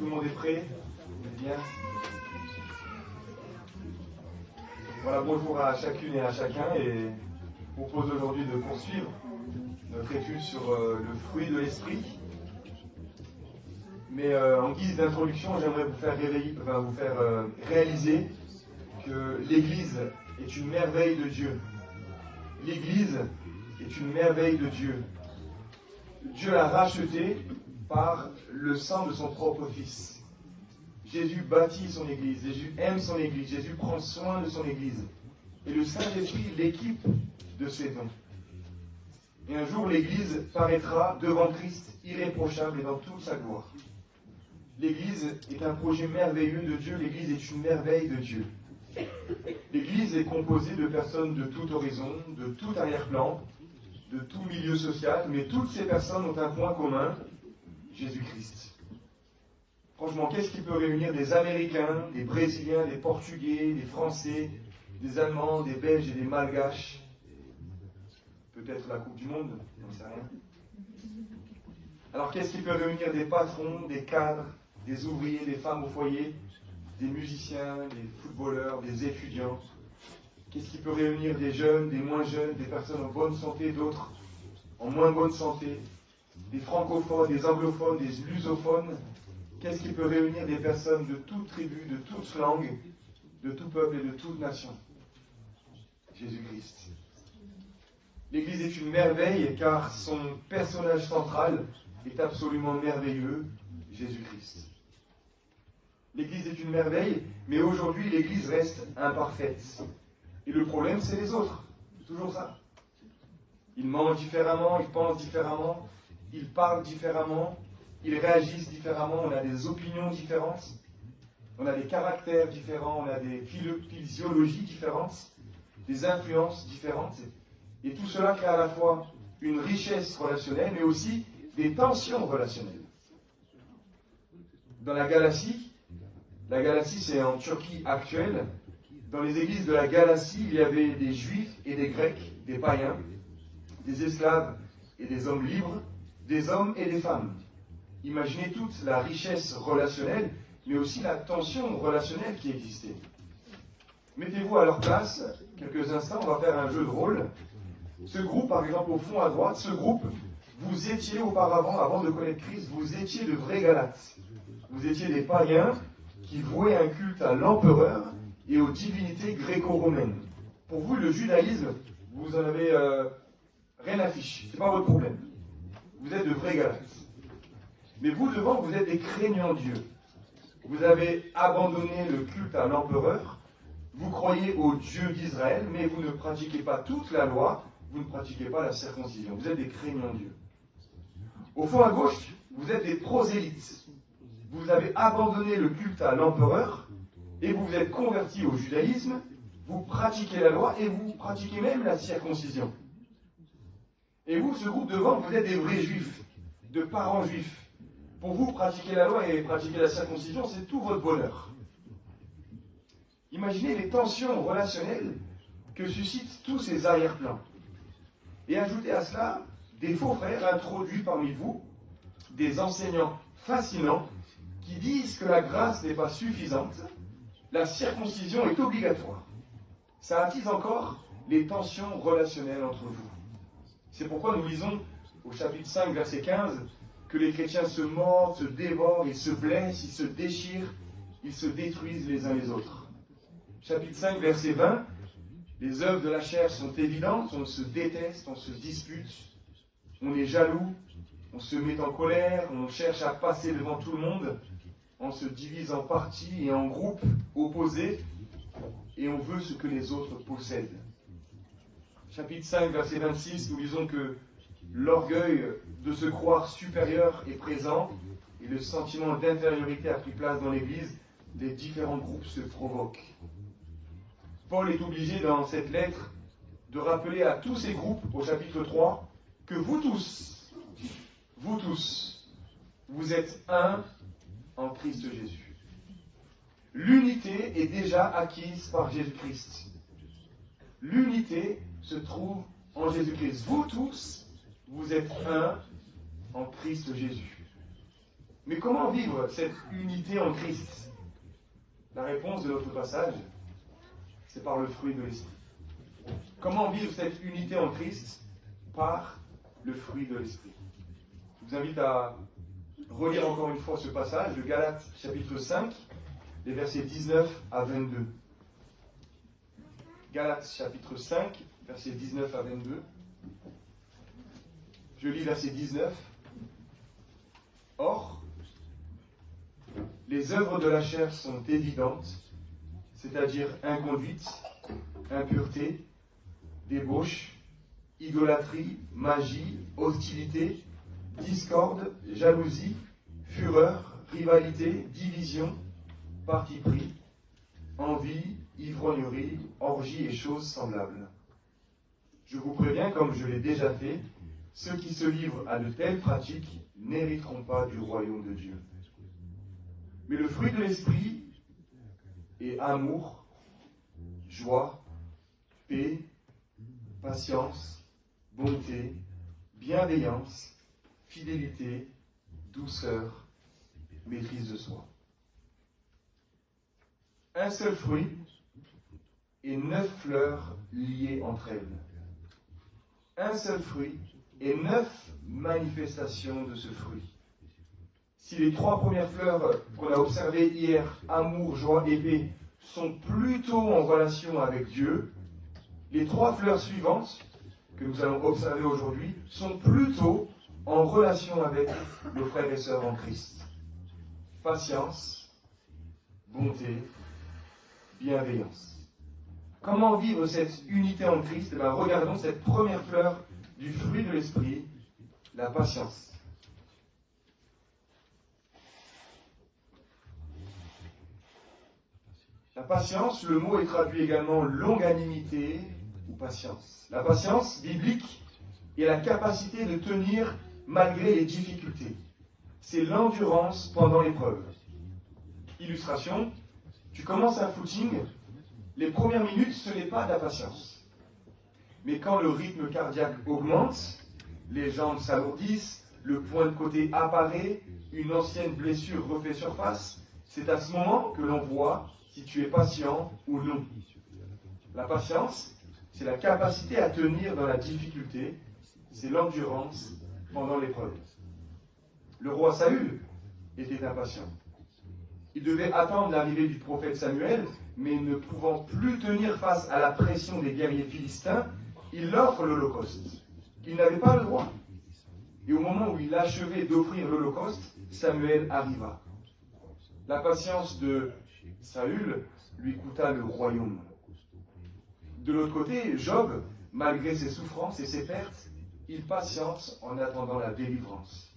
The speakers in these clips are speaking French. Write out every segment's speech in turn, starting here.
Tout le monde est prêt? Bien. Voilà, bonjour à chacune et à chacun, et je vous propose aujourd'hui de poursuivre notre étude sur le fruit de l'esprit. Mais en guise d'introduction, j'aimerais vous faire réaliser que l'Église est une merveille de Dieu. L'Église est une merveille de Dieu. Dieu l'a rachetée par le sang de son propre Fils. Jésus bâtit son Église, Jésus aime son Église, Jésus prend soin de son Église. Et le Saint-Esprit l'équipe de ses dons. Et un jour, l'Église paraîtra devant Christ, irréprochable et dans toute sa gloire. L'Église est un projet merveilleux de Dieu, l'Église est une merveille de Dieu. L'Église est composée de personnes de tout horizon, de tout arrière-plan, de tout milieu social, mais toutes ces personnes ont un point commun, Jésus-Christ. Franchement, qu'est-ce qui peut réunir des Américains, des Brésiliens, des Portugais, des Français, des Allemands, des Belges et des Malgaches? Peut-être la Coupe du Monde, j'en sais rien. Alors qu'est-ce qui peut réunir des patrons, des cadres, des ouvriers, des femmes au foyer, des musiciens, des footballeurs, des étudiants? Qu'est-ce qui peut réunir des jeunes, des moins jeunes, des personnes en bonne santé, d'autres en moins bonne santé, des francophones, des anglophones, des lusophones? Qu'est-ce qui peut réunir des personnes de toute tribu, de toute langue, de tout peuple et de toute nation? Jésus-Christ. L'Église est une merveille car son personnage central est absolument merveilleux, Jésus-Christ. L'Église est une merveille, mais aujourd'hui l'Église reste imparfaite. Et le problème, c'est les autres. C'est toujours ça. Ils mangent différemment, ils pensent différemment, ils parlent différemment, ils réagissent différemment, on a des opinions différentes, on a des caractères différents, on a des physiologies différentes, des influences différentes. Et tout cela crée à la fois une richesse relationnelle, mais aussi des tensions relationnelles. Dans la Galatie c'est en Turquie actuelle, dans les églises de la Galatie, il y avait des Juifs et des Grecs, des païens, des esclaves et des hommes libres, des hommes et des femmes. Imaginez toute la richesse relationnelle, mais aussi la tension relationnelle qui existait. Mettez-vous à leur place, quelques instants, on va faire un jeu de rôle. Ce groupe, par exemple, au fond à droite, ce groupe, vous étiez auparavant, avant de connaître Christ, vous étiez de vrais Galates. Vous étiez des païens qui vouaient un culte à l'empereur et aux divinités gréco-romaines. Pour vous, le judaïsme, vous en avez rien à fiche. Ce n'est pas votre problème. Vous êtes de vrais Galates. Mais vous, devant, vous êtes des craignants Dieu. Vous avez abandonné le culte à l'empereur, vous croyez au Dieu d'Israël, mais vous ne pratiquez pas toute la loi, vous ne pratiquez pas la circoncision. Vous êtes des craignants Dieu. Au fond à gauche, vous êtes des prosélytes. Vous avez abandonné le culte à l'empereur, et vous vous êtes convertis au judaïsme, vous pratiquez la loi, et vous pratiquez même la circoncision. Et vous, ce groupe devant, vous êtes des vrais juifs, de parents juifs. Pour vous, pratiquer la loi et pratiquer la circoncision, c'est tout votre bonheur. Imaginez les tensions relationnelles que suscitent tous ces arrière-plans. Et ajoutez à cela des faux frères introduits parmi vous, des enseignants fascinants qui disent que la grâce n'est pas suffisante, la circoncision est obligatoire. Ça attise encore les tensions relationnelles entre vous. C'est pourquoi nous lisons au chapitre 5, verset 15, que les chrétiens se mordent, se dévorent, ils se blessent, ils se déchirent, ils se détruisent les uns les autres. Chapitre 5, verset 20, les œuvres de la chair sont évidentes, on se déteste, on se dispute, on est jaloux, on se met en colère, on cherche à passer devant tout le monde, on se divise en partis et en groupes opposés, et on veut ce que les autres possèdent. Chapitre 5, verset 26, nous lisons que l'orgueil de se croire supérieur est présent et le sentiment d'infériorité a pris place dans l'Église. Des différents groupes se provoquent. Paul est obligé dans cette lettre de rappeler à tous ces groupes au chapitre 3 que vous tous, vous êtes un en Christ Jésus. L'unité est déjà acquise par Jésus-Christ. L'unité se trouve en Jésus-Christ. Vous tous, vous êtes un en Christ Jésus. Mais comment vivre cette unité en Christ? La réponse de notre passage, c'est par le fruit de l'Esprit. Comment vivre cette unité en Christ? Par le fruit de l'Esprit. Je vous invite à relire encore une fois ce passage de Galates chapitre 5, les versets 19 à 22. Galates chapitre 5, versets 19 à 22. Je lis verset 19. Or, les œuvres de la chair sont évidentes, c'est-à-dire inconduite, impureté, débauche, idolâtrie, magie, hostilité, discorde, jalousie, fureur, rivalité, division, parti pris, envie, ivrognerie, orgie et choses semblables. Je vous préviens, comme je l'ai déjà fait, ceux qui se livrent à de telles pratiques n'hériteront pas du royaume de Dieu. Mais le fruit de l'esprit est amour, joie, paix, patience, bonté, bienveillance, fidélité, douceur, maîtrise de soi. Un seul fruit et 9 fleurs liées entre elles. Un seul fruit et 9 manifestations de ce fruit. Si les 3 premières fleurs qu'on a observées hier, amour, joie et paix, sont plutôt en relation avec Dieu, les 3 fleurs suivantes que nous allons observer aujourd'hui sont plutôt en relation avec nos frères et sœurs en Christ. Patience, bonté, bienveillance. Comment vivre cette unité en Christ? Regardons cette première fleur du fruit de l'esprit, la patience. La patience, le mot est traduit également longanimité ou patience. La patience biblique est la capacité de tenir malgré les difficultés. C'est l'endurance pendant l'épreuve. Illustration, tu commences un footing, les premières minutes, ce n'est pas de la patience. Mais quand le rythme cardiaque augmente, les jambes s'alourdissent, le point de côté apparaît, une ancienne blessure refait surface, c'est à ce moment que l'on voit si tu es patient ou non. La patience, c'est la capacité à tenir dans la difficulté, c'est l'endurance pendant l'épreuve. Le roi Saül était impatient. Il devait attendre l'arrivée du prophète Samuel, mais ne pouvant plus tenir face à la pression des guerriers philistins, il offre l'Holocauste. Il n'avait pas le droit. Et au moment où il achevait d'offrir l'Holocauste, Samuel arriva. La patience de Saül lui coûta le royaume. De l'autre côté, Job, malgré ses souffrances et ses pertes, il patiente en attendant la délivrance.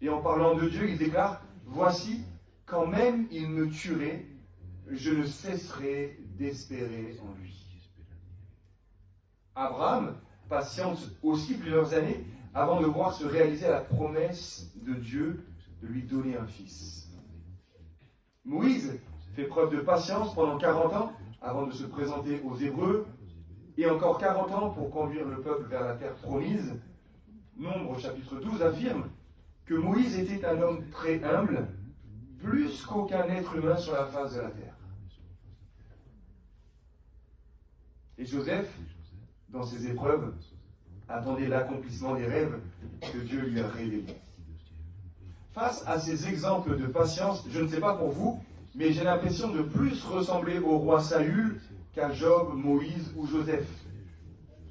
Et en parlant de Dieu, il déclare « Voici, quand même il me tuerait, je ne cesserai d'espérer en lui. » Abraham patiente aussi plusieurs années avant de voir se réaliser la promesse de Dieu de lui donner un fils. Moïse fait preuve de patience pendant 40 ans avant de se présenter aux Hébreux, et encore 40 ans pour conduire le peuple vers la terre promise. Nombre chapitre 12 affirme que Moïse était un homme très humble, plus qu'aucun être humain sur la face de la terre. Et Joseph, dans ses épreuves, attendait l'accomplissement des rêves que Dieu lui a révélés. Face à ces exemples de patience, je ne sais pas pour vous, mais j'ai l'impression de plus ressembler au roi Saül qu'à Job, Moïse ou Joseph.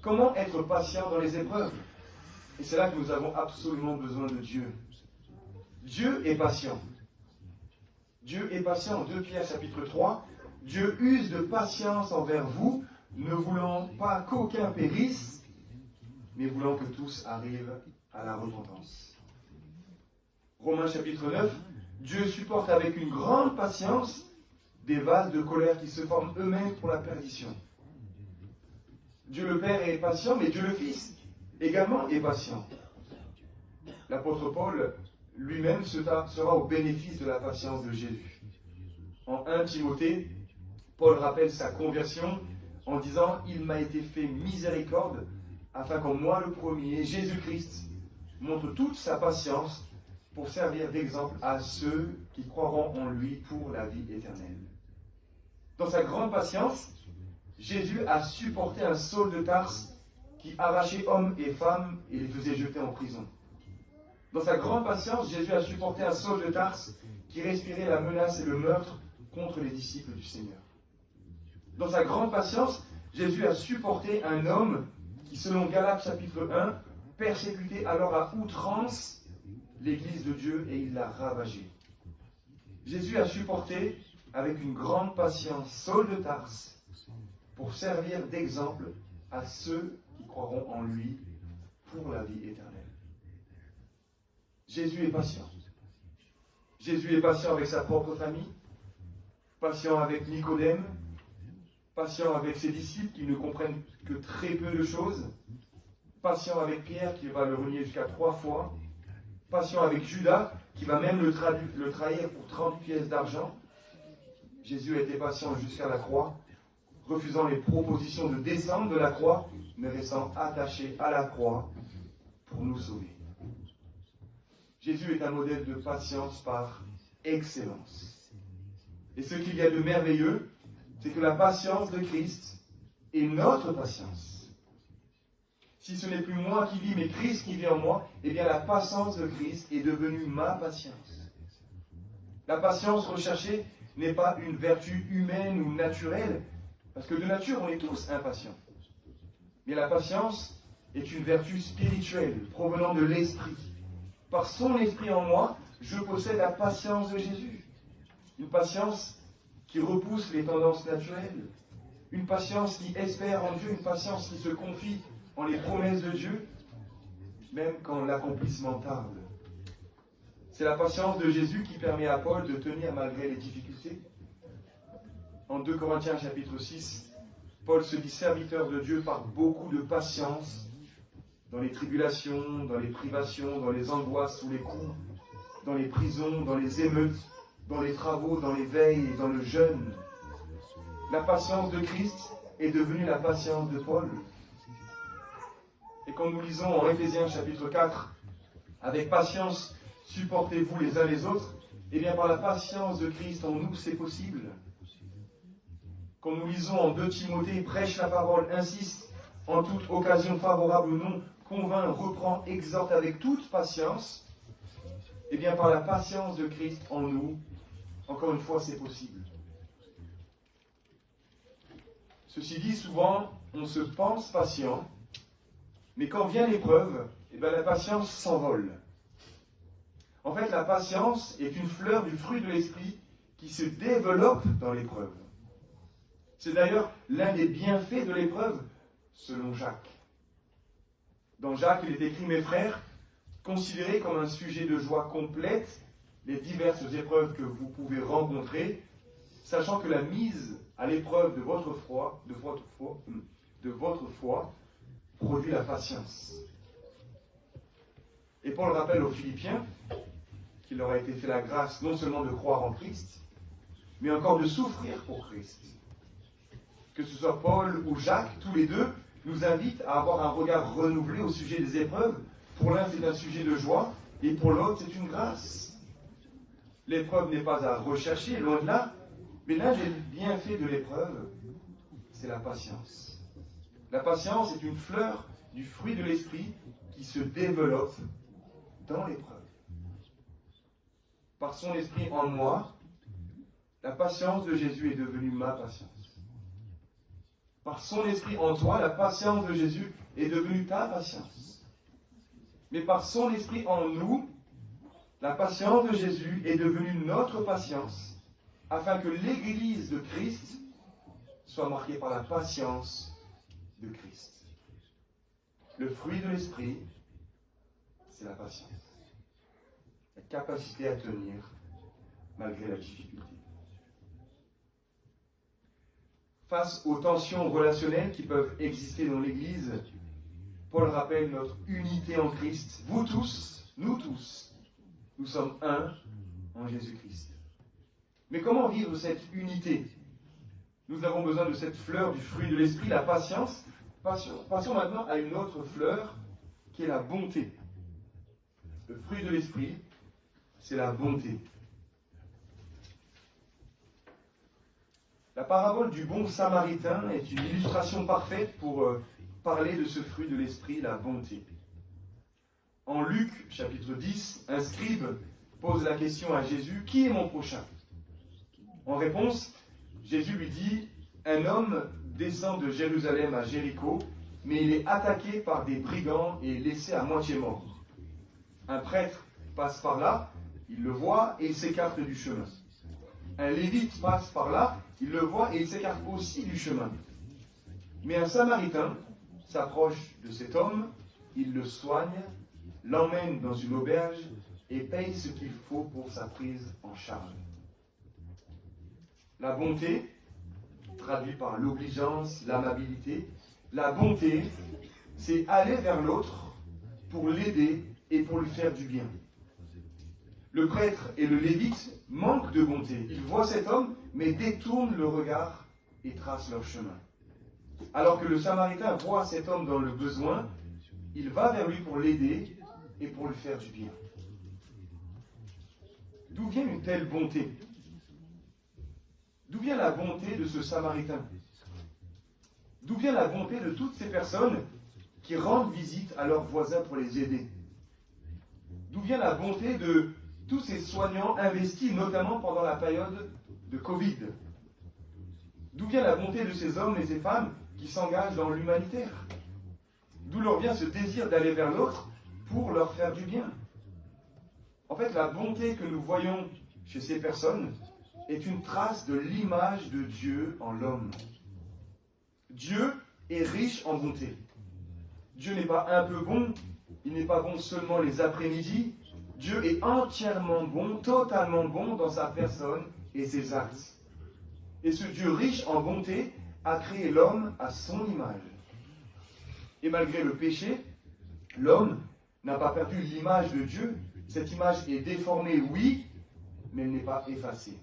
Comment être patient dans les épreuves? Et c'est là que nous avons absolument besoin de Dieu. Dieu est patient. Dieu est patient. 2 Pierre chapitre 3. Dieu use de patience envers vous, ne voulant pas qu'aucun périsse, mais voulant que tous arrivent à la repentance. Romains chapitre 9. Dieu supporte avec une grande patience des vases de colère qui se forment eux-mêmes pour la perdition. Dieu le Père est patient, mais Dieu le Fils également est patient. L'apôtre Paul lui-même sera au bénéfice de la patience de Jésus. En 1 Timothée, Paul rappelle sa conversion en disant « Il m'a été fait miséricorde, afin qu'en moi le premier, Jésus-Christ, montre toute sa patience pour servir d'exemple à ceux qui croiront en lui pour la vie éternelle. Dans sa grande patience, Jésus a supporté un Saul de Tarse qui arrachait hommes et femmes et les faisait jeter en prison. Dans sa grande patience, Jésus a supporté un Saul de Tarse qui respirait la menace et le meurtre contre les disciples du Seigneur. Dans sa grande patience, Jésus a supporté un homme qui, selon Galates chapitre 1, persécutait alors à outrance l'Église de Dieu et il l'a ravagée. Jésus a supporté avec une grande patience Saul de Tarse pour servir d'exemple à ceux qui croiront en lui pour la vie éternelle. Jésus est patient. Jésus est patient avec sa propre famille, patient avec Nicodème, patient avec ses disciples qui ne comprennent que très peu de choses, patient avec Pierre qui va le renier jusqu'à 3 fois, patient avec Judas qui va même le trahir pour 30 pièces d'argent. Jésus a été patient jusqu'à la croix, refusant les propositions de descendre de la croix, mais restant attaché à la croix pour nous sauver. Jésus est un modèle de patience par excellence. Et ce qu'il y a de merveilleux, c'est que la patience de Christ est notre patience. Si ce n'est plus moi qui vis, mais Christ qui vit en moi, eh bien la patience de Christ est devenue ma patience. La patience recherchée n'est pas une vertu humaine ou naturelle, parce que de nature, on est tous impatients. Mais la patience est une vertu spirituelle, provenant de l'Esprit. Par son Esprit en moi, je possède la patience de Jésus. Une patience qui repousse les tendances naturelles. Une patience qui espère en Dieu, une patience qui se confie en les promesses de Dieu, même quand l'accomplissement tarde. C'est la patience de Jésus qui permet à Paul de tenir malgré les difficultés. En 2 Corinthiens chapitre 6, Paul se dit serviteur de Dieu par beaucoup de patience, dans les tribulations, dans les privations, dans les angoisses sous les coups, dans les prisons, dans les émeutes, dans les travaux, dans les veilles et dans le jeûne. La patience de Christ est devenue la patience de Paul. Et quand nous lisons en Éphésiens chapitre 4, avec patience, supportez-vous les uns les autres, eh bien par la patience de Christ en nous, c'est possible. Quand nous lisons en 2 Timothée, prêche la parole, insiste, en toute occasion favorable ou non, convainc, reprend, exhorte avec toute patience, eh bien par la patience de Christ en nous, encore une fois, c'est possible. Ceci dit, souvent, on se pense patient, mais quand vient l'épreuve, eh bien la patience s'envole. En fait, la patience est une fleur du fruit de l'esprit qui se développe dans l'épreuve. C'est d'ailleurs l'un des bienfaits de l'épreuve, selon Jacques. Dans Jacques, il est écrit, mes frères, considérez comme un sujet de joie complète les diverses épreuves que vous pouvez rencontrer, sachant que la mise à l'épreuve de votre foi produit la patience. Et Paul rappelle aux Philippiens qu'il leur a été fait la grâce non seulement de croire en Christ, mais encore de souffrir pour Christ. Que ce soit Paul ou Jacques, tous les deux nous invitent à avoir un regard renouvelé au sujet des épreuves. Pour l'un, c'est un sujet de joie, et pour l'autre, c'est une grâce. L'épreuve n'est pas à rechercher, loin de là, mais l'un des bienfaits de l'épreuve, c'est la patience. La patience est une fleur du fruit de l'esprit qui se développe dans l'épreuve. Par son esprit en moi, la patience de Jésus est devenue ma patience. Par son esprit en toi, la patience de Jésus est devenue ta patience. Mais par son esprit en nous, la patience de Jésus est devenue notre patience, afin que l'Église de Christ soit marquée par la patience de Christ. Le fruit de l'esprit, c'est la patience. La capacité à tenir malgré la difficulté. Face aux tensions relationnelles qui peuvent exister dans l'Église, Paul rappelle notre unité en Christ. Vous tous, nous tous, nous sommes un en Jésus-Christ. Mais comment vivre cette unité? Nous avons besoin de cette fleur du fruit de l'esprit, la patience. Passons maintenant à une autre fleur qui est la bonté. Le fruit de l'esprit, c'est la bonté. La parabole du bon samaritain est une illustration parfaite pour parler de ce fruit de l'esprit, la bonté. En Luc, chapitre 10, un scribe pose la question à Jésus, « Qui est mon prochain ?» En réponse, Jésus lui dit, « Un homme descend de Jérusalem à Jéricho, mais il est attaqué par des brigands et laissé à moitié mort. Un prêtre passe par là, il le voit et il s'écarte du chemin. Un lévite passe par là, il le voit et il s'écarte aussi du chemin. Mais un samaritain s'approche de cet homme, il le soigne, l'emmène dans une auberge et paye ce qu'il faut pour sa prise en charge. » La bonté, traduit par l'obligeance, l'amabilité, la bonté, c'est aller vers l'autre pour l'aider et pour lui faire du bien. Le prêtre et le lévite manquent de bonté. Ils voient cet homme, mais détournent le regard et tracent leur chemin. Alors que le samaritain voit cet homme dans le besoin, il va vers lui pour l'aider et pour lui faire du bien. D'où vient une telle bonté ? D'où vient la bonté de ce samaritain ? D'où vient la bonté de toutes ces personnes qui rendent visite à leurs voisins pour les aider ? D'où vient la bonté de tous ces soignants investis, notamment pendant la période de Covid ? D'où vient la bonté de ces hommes et ces femmes qui s'engagent dans l'humanitaire ? D'où leur vient ce désir d'aller vers l'autre pour leur faire du bien ? En fait, la bonté que nous voyons chez ces personnes est une trace de l'image de Dieu en l'homme. Dieu est riche en bonté. Dieu n'est pas un peu bon, il n'est pas bon seulement les après-midi. Dieu est entièrement bon, totalement bon dans sa personne et ses actes. Et ce Dieu riche en bonté a créé l'homme à son image. Et malgré le péché, l'homme n'a pas perdu l'image de Dieu. Cette image est déformée, oui, mais elle n'est pas effacée.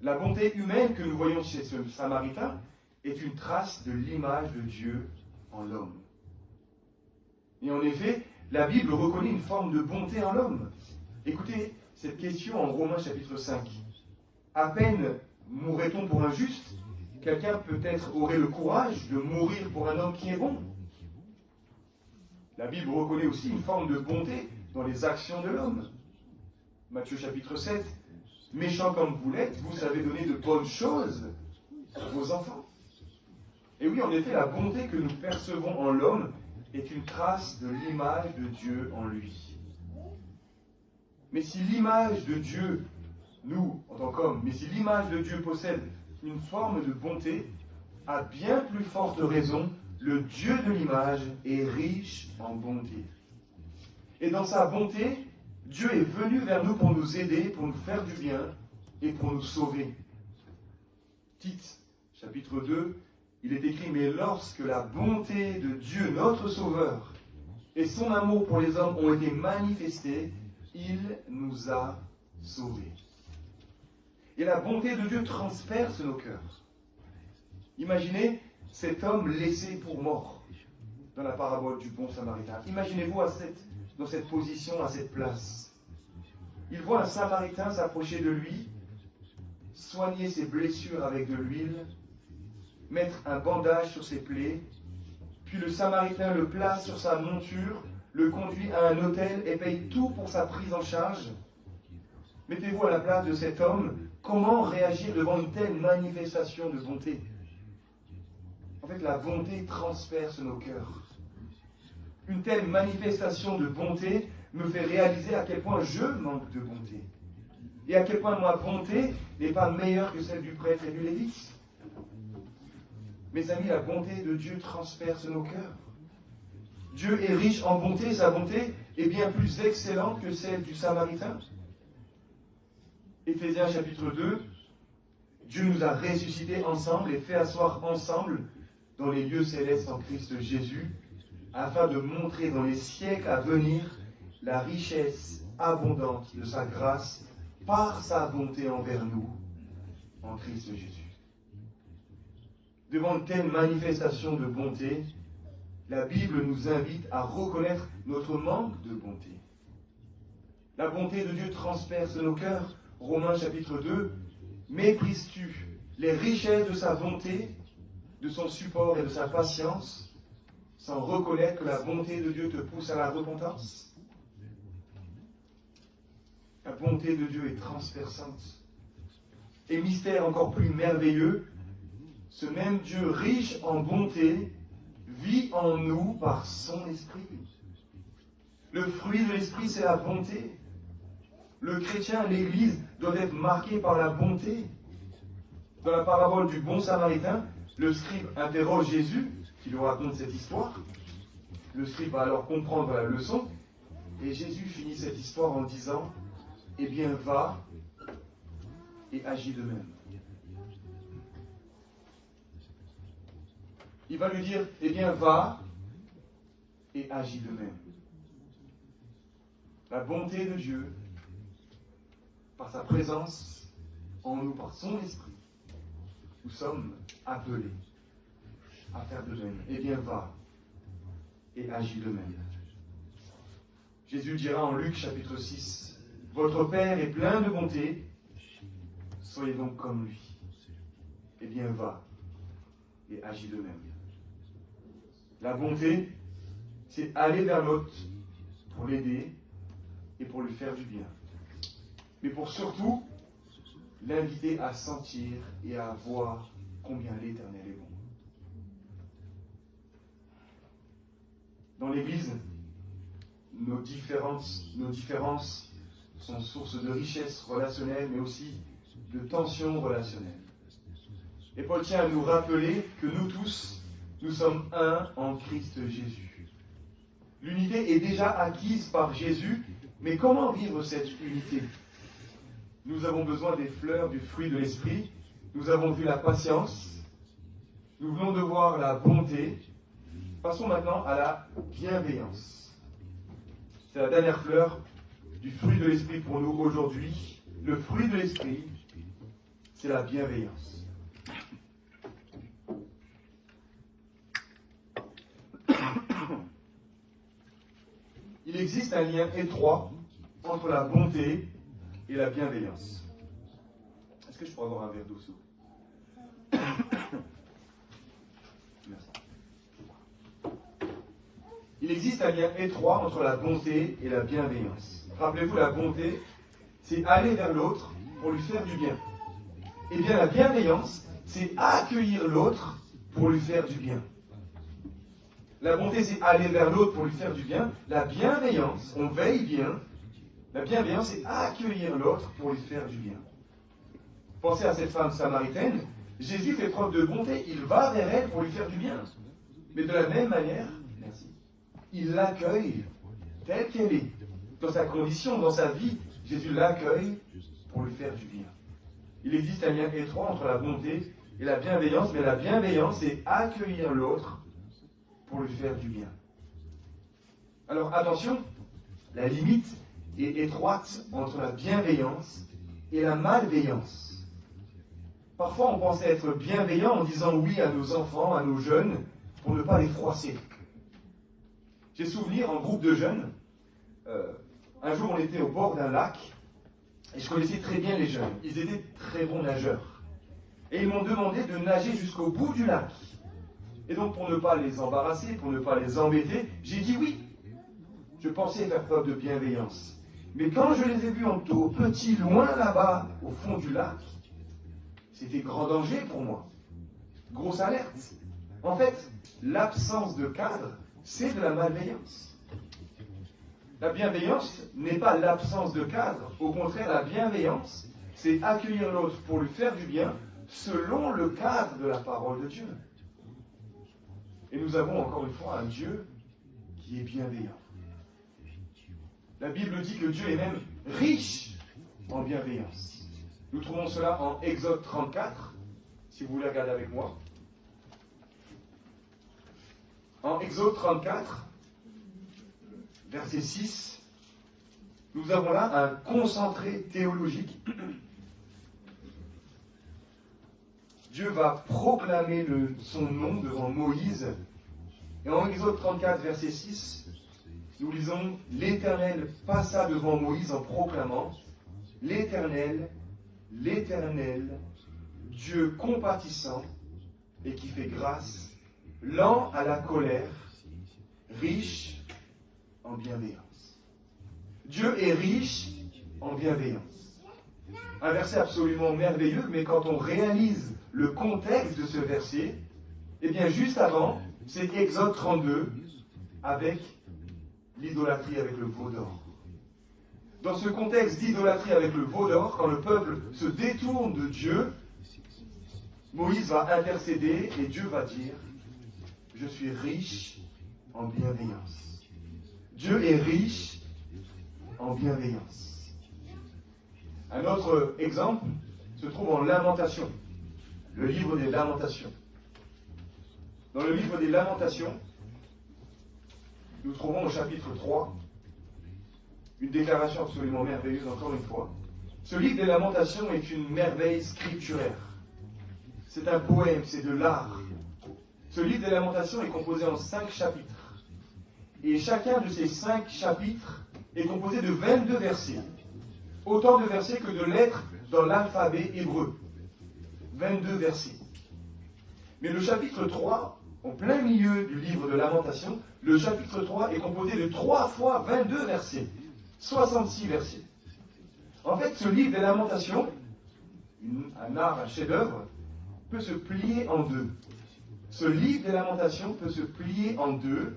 La bonté humaine que nous voyons chez ce Samaritain est une trace de l'image de Dieu en l'homme. Et en effet, la Bible reconnaît une forme de bonté en l'homme. Écoutez cette question en Romains chapitre 5. À peine mourrait-on pour un juste, quelqu'un peut-être aurait le courage de mourir pour un homme qui est bon. La Bible reconnaît aussi une forme de bonté dans les actions de l'homme. Matthieu chapitre 7. Méchant comme vous l'êtes, vous savez donner de bonnes choses à vos enfants. Et oui, en effet, la bonté que nous percevons en l'homme est une trace de l'image de Dieu en lui. Mais si l'image de Dieu, nous, en tant qu'hommes, mais si l'image de Dieu possède une forme de bonté, à bien plus forte raison, le Dieu de l'image est riche en bonté. Et dans sa bonté, Dieu est venu vers nous pour nous aider, pour nous faire du bien et pour nous sauver. Tite, chapitre 2, il est écrit « Mais lorsque la bonté de Dieu, notre Sauveur, et son amour pour les hommes ont été manifestés, il nous a sauvés. » Et la bonté de Dieu transperce nos cœurs. Imaginez cet homme laissé pour mort dans la parabole du bon samaritain. Imaginez-vous dans cette position, à cette place. Il voit un samaritain s'approcher de lui, soigner ses blessures avec de l'huile, mettre un bandage sur ses plaies, puis le samaritain le place sur sa monture, le conduit à un hôtel et paye tout pour sa prise en charge. Mettez-vous à la place de cet homme, comment réagir devant une telle manifestation de bonté ? En fait, la bonté transperce nos cœurs. Une telle manifestation de bonté me fait réaliser à quel point je manque de bonté. Et à quel point ma bonté n'est pas meilleure que celle du prêtre et du lévite. Mes amis, la bonté de Dieu transperce nos cœurs. Dieu est riche en bonté, sa bonté est bien plus excellente que celle du Samaritain. Éphésiens chapitre 2, Dieu nous a ressuscités ensemble et fait asseoir ensemble dans les lieux célestes en Christ Jésus, afin de montrer dans les siècles à venir la richesse abondante de sa grâce par sa bonté envers nous en Christ Jésus. Devant une telle manifestation de bonté, la Bible nous invite à reconnaître notre manque de bonté. La bonté de Dieu transperce nos cœurs. Romains chapitre 2. Méprises-tu les richesses de sa bonté, de son support et de sa patience, sans reconnaître que la bonté de Dieu te pousse à la repentance? La bonté de Dieu est transperçante. Et mystère encore plus merveilleux, ce même Dieu riche en bonté vit en nous par son esprit. Le fruit de l'esprit, c'est la bonté. Le chrétien, l'Église, doit être marqué par la bonté. Dans la parabole du bon samaritain, le scribe interroge Jésus, qui lui raconte cette histoire. Le scribe va alors comprendre la leçon, et Jésus finit cette histoire en disant, « Eh bien, va et agis de même. » Il va lui dire, « Eh bien, va et agis de même. » La bonté de Dieu, par sa présence en nous, par son esprit, nous sommes appelés à faire de même. Eh bien, va et agis de même. Jésus dira en Luc chapitre 6, « Votre Père est plein de bonté, soyez donc comme lui. Eh bien, va et agis de même. » La bonté, c'est aller vers l'autre pour l'aider et pour lui faire du bien. Mais pour surtout l'inviter à sentir et à voir combien l'Éternel est bon. Dans l'Église, nos différences sont source de richesse relationnelle, mais aussi de tensions relationnelles. Et Paul tient à nous rappeler que nous tous, nous sommes un en Christ Jésus. L'unité est déjà acquise par Jésus, mais comment vivre cette unité? Nous avons besoin des fleurs du fruit de l'esprit. Nous avons vu la patience. Nous venons de voir la bonté. Passons maintenant à la bienveillance. C'est la dernière fleur du fruit de l'esprit pour nous aujourd'hui. Le fruit de l'esprit, c'est la bienveillance. Il existe un lien étroit entre la bonté et la bienveillance. Est-ce que je pourrais avoir un verre d'eau, s'il vous plaît? Merci. Il existe un lien étroit entre la bonté et la bienveillance. Rappelez-vous, la bonté, c'est aller vers l'autre pour lui faire du bien. Eh bien, la bienveillance, c'est accueillir l'autre pour lui faire du bien. La bonté, c'est aller vers l'autre pour lui faire du bien. La bienveillance, on veille bien. La bienveillance, c'est accueillir l'autre pour lui faire du bien. Pensez à cette femme samaritaine. Jésus fait preuve de bonté. Il va vers elle pour lui faire du bien. Mais de la même manière, il l'accueille telle qu'elle est. Dans sa condition, dans sa vie, Jésus l'accueille pour lui faire du bien. Il existe un lien étroit entre la bonté et la bienveillance, mais la bienveillance, c'est accueillir l'autre pour lui faire du bien. Alors attention, la limite est étroite entre la bienveillance et la malveillance. Parfois on pense être bienveillant en disant oui à nos enfants, à nos jeunes, pour ne pas les froisser. J'ai souvenir en groupe de jeunes, un jour on était au bord d'un lac, et je connaissais très bien les jeunes, ils étaient très bons nageurs. Et ils m'ont demandé de nager jusqu'au bout du lac. Et donc, pour ne pas les embarrasser, pour ne pas les embêter, j'ai dit oui. Je pensais faire preuve de bienveillance. Mais quand je les ai vus en tout petit, loin là-bas, au fond du lac, c'était grand danger pour moi. Grosse alerte. En fait, l'absence de cadre, c'est de la malveillance. La bienveillance n'est pas l'absence de cadre. Au contraire, la bienveillance, c'est accueillir l'autre pour lui faire du bien, selon le cadre de la parole de Dieu. Et nous avons encore une fois un Dieu qui est bienveillant. La Bible dit que Dieu est même riche en bienveillance. Nous trouvons cela en Exode 34, si vous voulez regarder avec moi. En Exode 34, verset 6, nous avons là un concentré théologique. Dieu va proclamer son nom devant Moïse. Et en Exode 34, verset 6, nous lisons « L'Éternel passa devant Moïse en proclamant « L'Éternel, l'Éternel, Dieu compatissant et qui fait grâce, lent à la colère, riche en bienveillance. » Dieu est riche en bienveillance. Un verset absolument merveilleux, mais quand on réalise le contexte de ce verset, eh bien juste avant, c'est Exode 32 avec l'idolâtrie avec le veau d'or. Dans ce contexte d'idolâtrie avec le veau d'or, quand le peuple se détourne de Dieu, Moïse va intercéder et Dieu va dire « Je suis riche en bienveillance. » Dieu est riche en bienveillance. Un autre exemple se trouve en Lamentations, le livre des Lamentations. Dans le livre des Lamentations, nous trouvons au chapitre 3 une déclaration absolument merveilleuse, encore une fois. Ce livre des Lamentations est une merveille scripturaire. C'est un poème, c'est de l'art. Ce livre des Lamentations est composé en 5 chapitres. Et chacun de ces 5 chapitres est composé de 22 versets. Autant de versets que de lettres dans l'alphabet hébreu. 22 versets. Mais le chapitre 3, en plein milieu du livre de Lamentation, le chapitre 3 est composé de 3 fois 22 versets. 66 versets. En fait, ce livre des Lamentations, un art, un chef-d'œuvre, peut se plier en deux. Ce livre des Lamentations peut se plier en deux,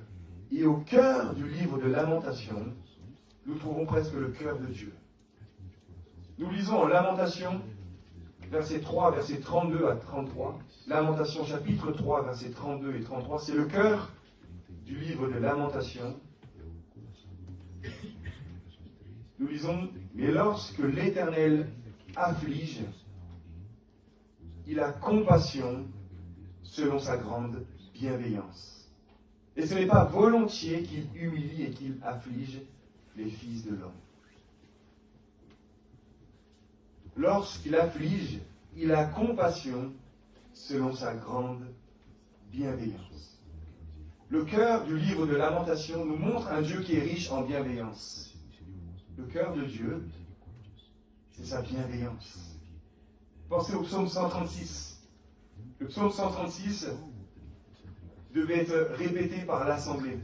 et au cœur du livre de Lamentation, nous trouvons presque le cœur de Dieu. Nous lisons en Lamentation, verset 3, verset 32 à 33. Lamentation chapitre 3, versets 32 et 33. C'est le cœur du livre de Lamentation. Nous lisons « Mais lorsque l'Éternel afflige, il a compassion selon sa grande bienveillance. Et ce n'est pas volontiers qu'il humilie et qu'il afflige les fils de l'homme. » Lorsqu'il afflige, il a compassion selon sa grande bienveillance. Le cœur du livre de Lamentation nous montre un Dieu qui est riche en bienveillance. Le cœur de Dieu, c'est sa bienveillance. Pensez au psaume 136. Le psaume 136 devait être répété par l'assemblée.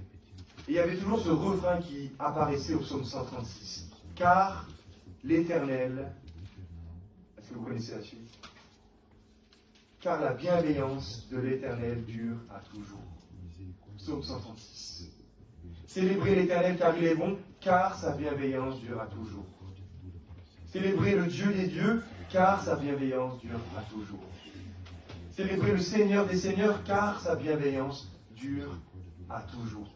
Et il y avait toujours ce refrain qui apparaissait au psaume 136. « Car l'Éternel... » Est-ce que vous connaissez la suite? « Car la bienveillance de l'Éternel dure à toujours. » Psaume 136. Célébrez l'Éternel car il est bon, car sa bienveillance dure à toujours. Célébrez le Dieu des dieux, car sa bienveillance dure à toujours. Célébrez le Seigneur des seigneurs, car sa bienveillance dure à toujours.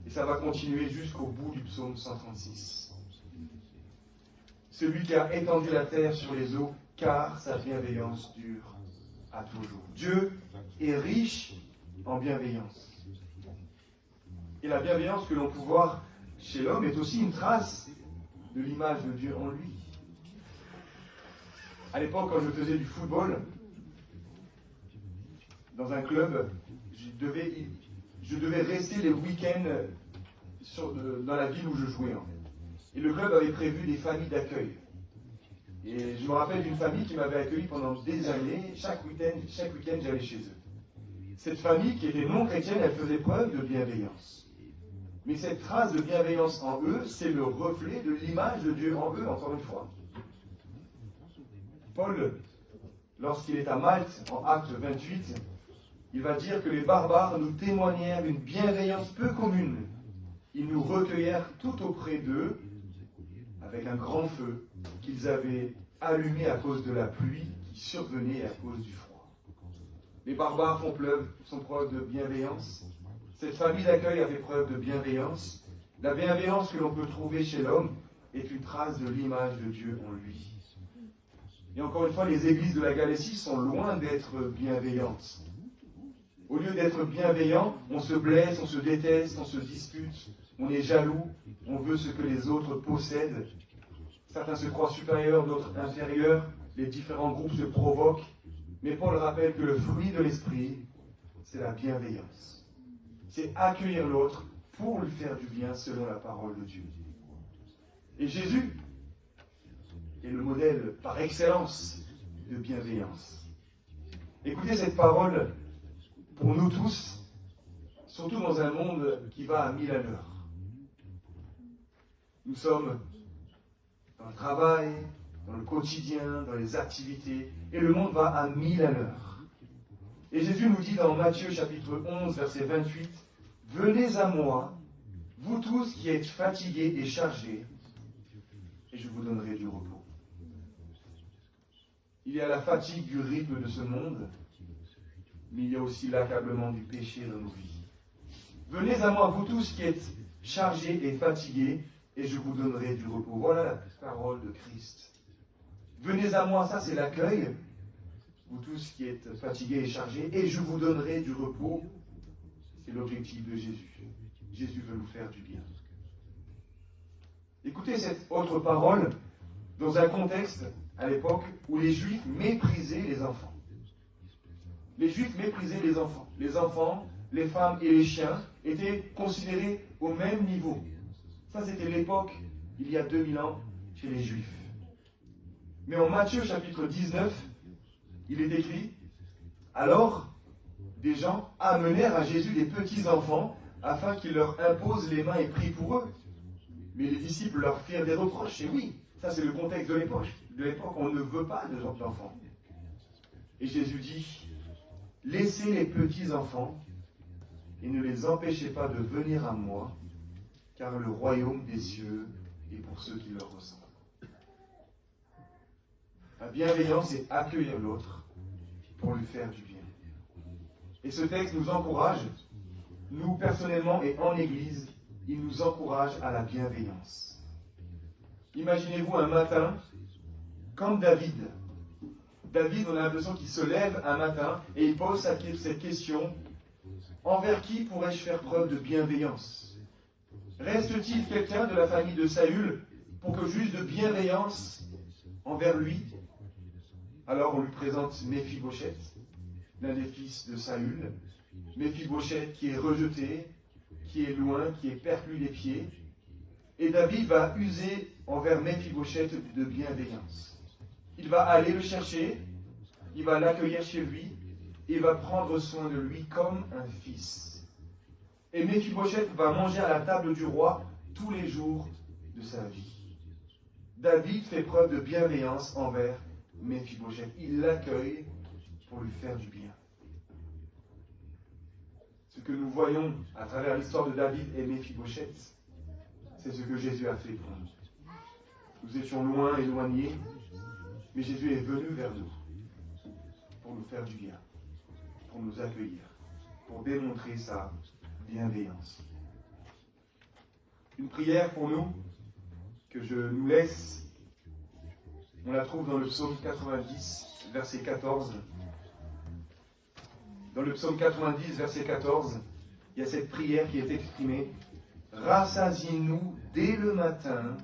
Et ça va continuer jusqu'au bout du psaume 136. Celui qui a étendu la terre sur les eaux, car sa bienveillance dure à toujours. Dieu est riche en bienveillance. Et la bienveillance que l'on peut voir chez l'homme est aussi une trace de l'image de Dieu en lui. À l'époque, quand je faisais du football, dans un club, je devais rester les week-ends dans la ville où je jouais. Et le club avait prévu des familles d'accueil. Et je me rappelle d'une famille qui m'avait accueilli pendant des années. Chaque week-end, j'allais chez eux. Cette famille, qui était non chrétienne, elle faisait preuve de bienveillance. Mais cette trace de bienveillance en eux, c'est le reflet de l'image de Dieu en eux, encore une fois. Paul, lorsqu'il est à Malte, en Acte 28, il va dire que les barbares nous témoignèrent d'une bienveillance peu commune. Ils nous recueillèrent tout auprès d'eux, avec un grand feu qu'ils avaient allumé à cause de la pluie qui survenait à cause du froid. Les barbares font preuve de bienveillance. Cette famille d'accueil a fait preuve de bienveillance. La bienveillance que l'on peut trouver chez l'homme est une trace de l'image de Dieu en lui. Et encore une fois, les églises de la Galatie sont loin d'être bienveillantes. Au lieu d'être bienveillants, on se blesse, on se déteste, on se dispute, on est jaloux, on veut ce que les autres possèdent. Certains se croient supérieurs, d'autres inférieurs. Les différents groupes se provoquent. Mais Paul rappelle que le fruit de l'esprit, c'est la bienveillance. C'est accueillir l'autre, pour lui faire du bien selon la parole de Dieu. Et Jésus est le modèle par excellence de bienveillance. Écoutez cette parole pour nous tous, surtout dans un monde qui va à 1000 à l'heure. Nous sommes dans le travail, dans le quotidien, dans les activités, et le monde va à 1000 à l'heure. Et Jésus nous dit dans Matthieu chapitre 11, verset 28, « Venez à moi, vous tous qui êtes fatigués et chargés, et je vous donnerai du repos. » Il y a la fatigue du rythme de ce monde, mais il y a aussi l'accablement du péché dans nos vies. Venez à moi, vous tous qui êtes chargés et fatigués, et je vous donnerai du repos. Voilà la parole de Christ. Venez à moi, ça c'est l'accueil. Vous tous qui êtes fatigués et chargés, et je vous donnerai du repos. C'est l'objectif de Jésus. Jésus veut nous faire du bien. Écoutez cette autre parole dans un contexte à l'époque où les Juifs méprisaient les enfants. Les Juifs méprisaient les enfants. Les enfants, les femmes et les chiens étaient considérés au même niveau. Ça, c'était l'époque, il y a 2000 ans, chez les Juifs. Mais en Matthieu chapitre 19, il est écrit, « Alors, des gens amenèrent à Jésus des petits-enfants afin qu'il leur impose les mains et prie pour eux. Mais les disciples leur firent des reproches. » Et oui, ça c'est le contexte de l'époque. De l'époque, on ne veut pas de genre d'enfants. Et Jésus dit, « Laissez les petits-enfants et ne les empêchez pas de venir à moi, car le royaume des cieux est pour ceux qui leur ressemblent. » La bienveillance, c'est accueillir l'autre pour lui faire du bien. Et ce texte nous encourage, nous personnellement et en Église, il nous encourage à la bienveillance. Imaginez-vous un matin, comme David. David, on a l'impression qu'il se lève un matin et il pose cette question, envers qui pourrais-je faire preuve de bienveillance? Reste-t-il quelqu'un de la famille de Saül pour que j'use de bienveillance envers lui? Alors on lui présente Méphibosheth, l'un des fils de Saül. Méphibosheth qui est rejeté, qui est loin, qui est perclus les pieds. Et David va user envers Méphibosheth de bienveillance. Il va aller le chercher, il va l'accueillir chez lui, et il va prendre soin de lui comme un fils. Et Méphibosheth va manger à la table du roi tous les jours de sa vie. David fait preuve de bienveillance envers Méphibosheth. Il l'accueille pour lui faire du bien. Ce que nous voyons à travers l'histoire de David et Méphibosheth, c'est ce que Jésus a fait pour nous. Nous étions loin, éloignés, mais Jésus est venu vers nous pour nous faire du bien, pour nous accueillir, pour démontrer sa bienveillance. Une prière pour nous, que je nous laisse. On la trouve dans le psaume 90, verset 14. Dans le psaume 90, verset 14, il y a cette prière qui est exprimée. « Rassasie-nous dès le matin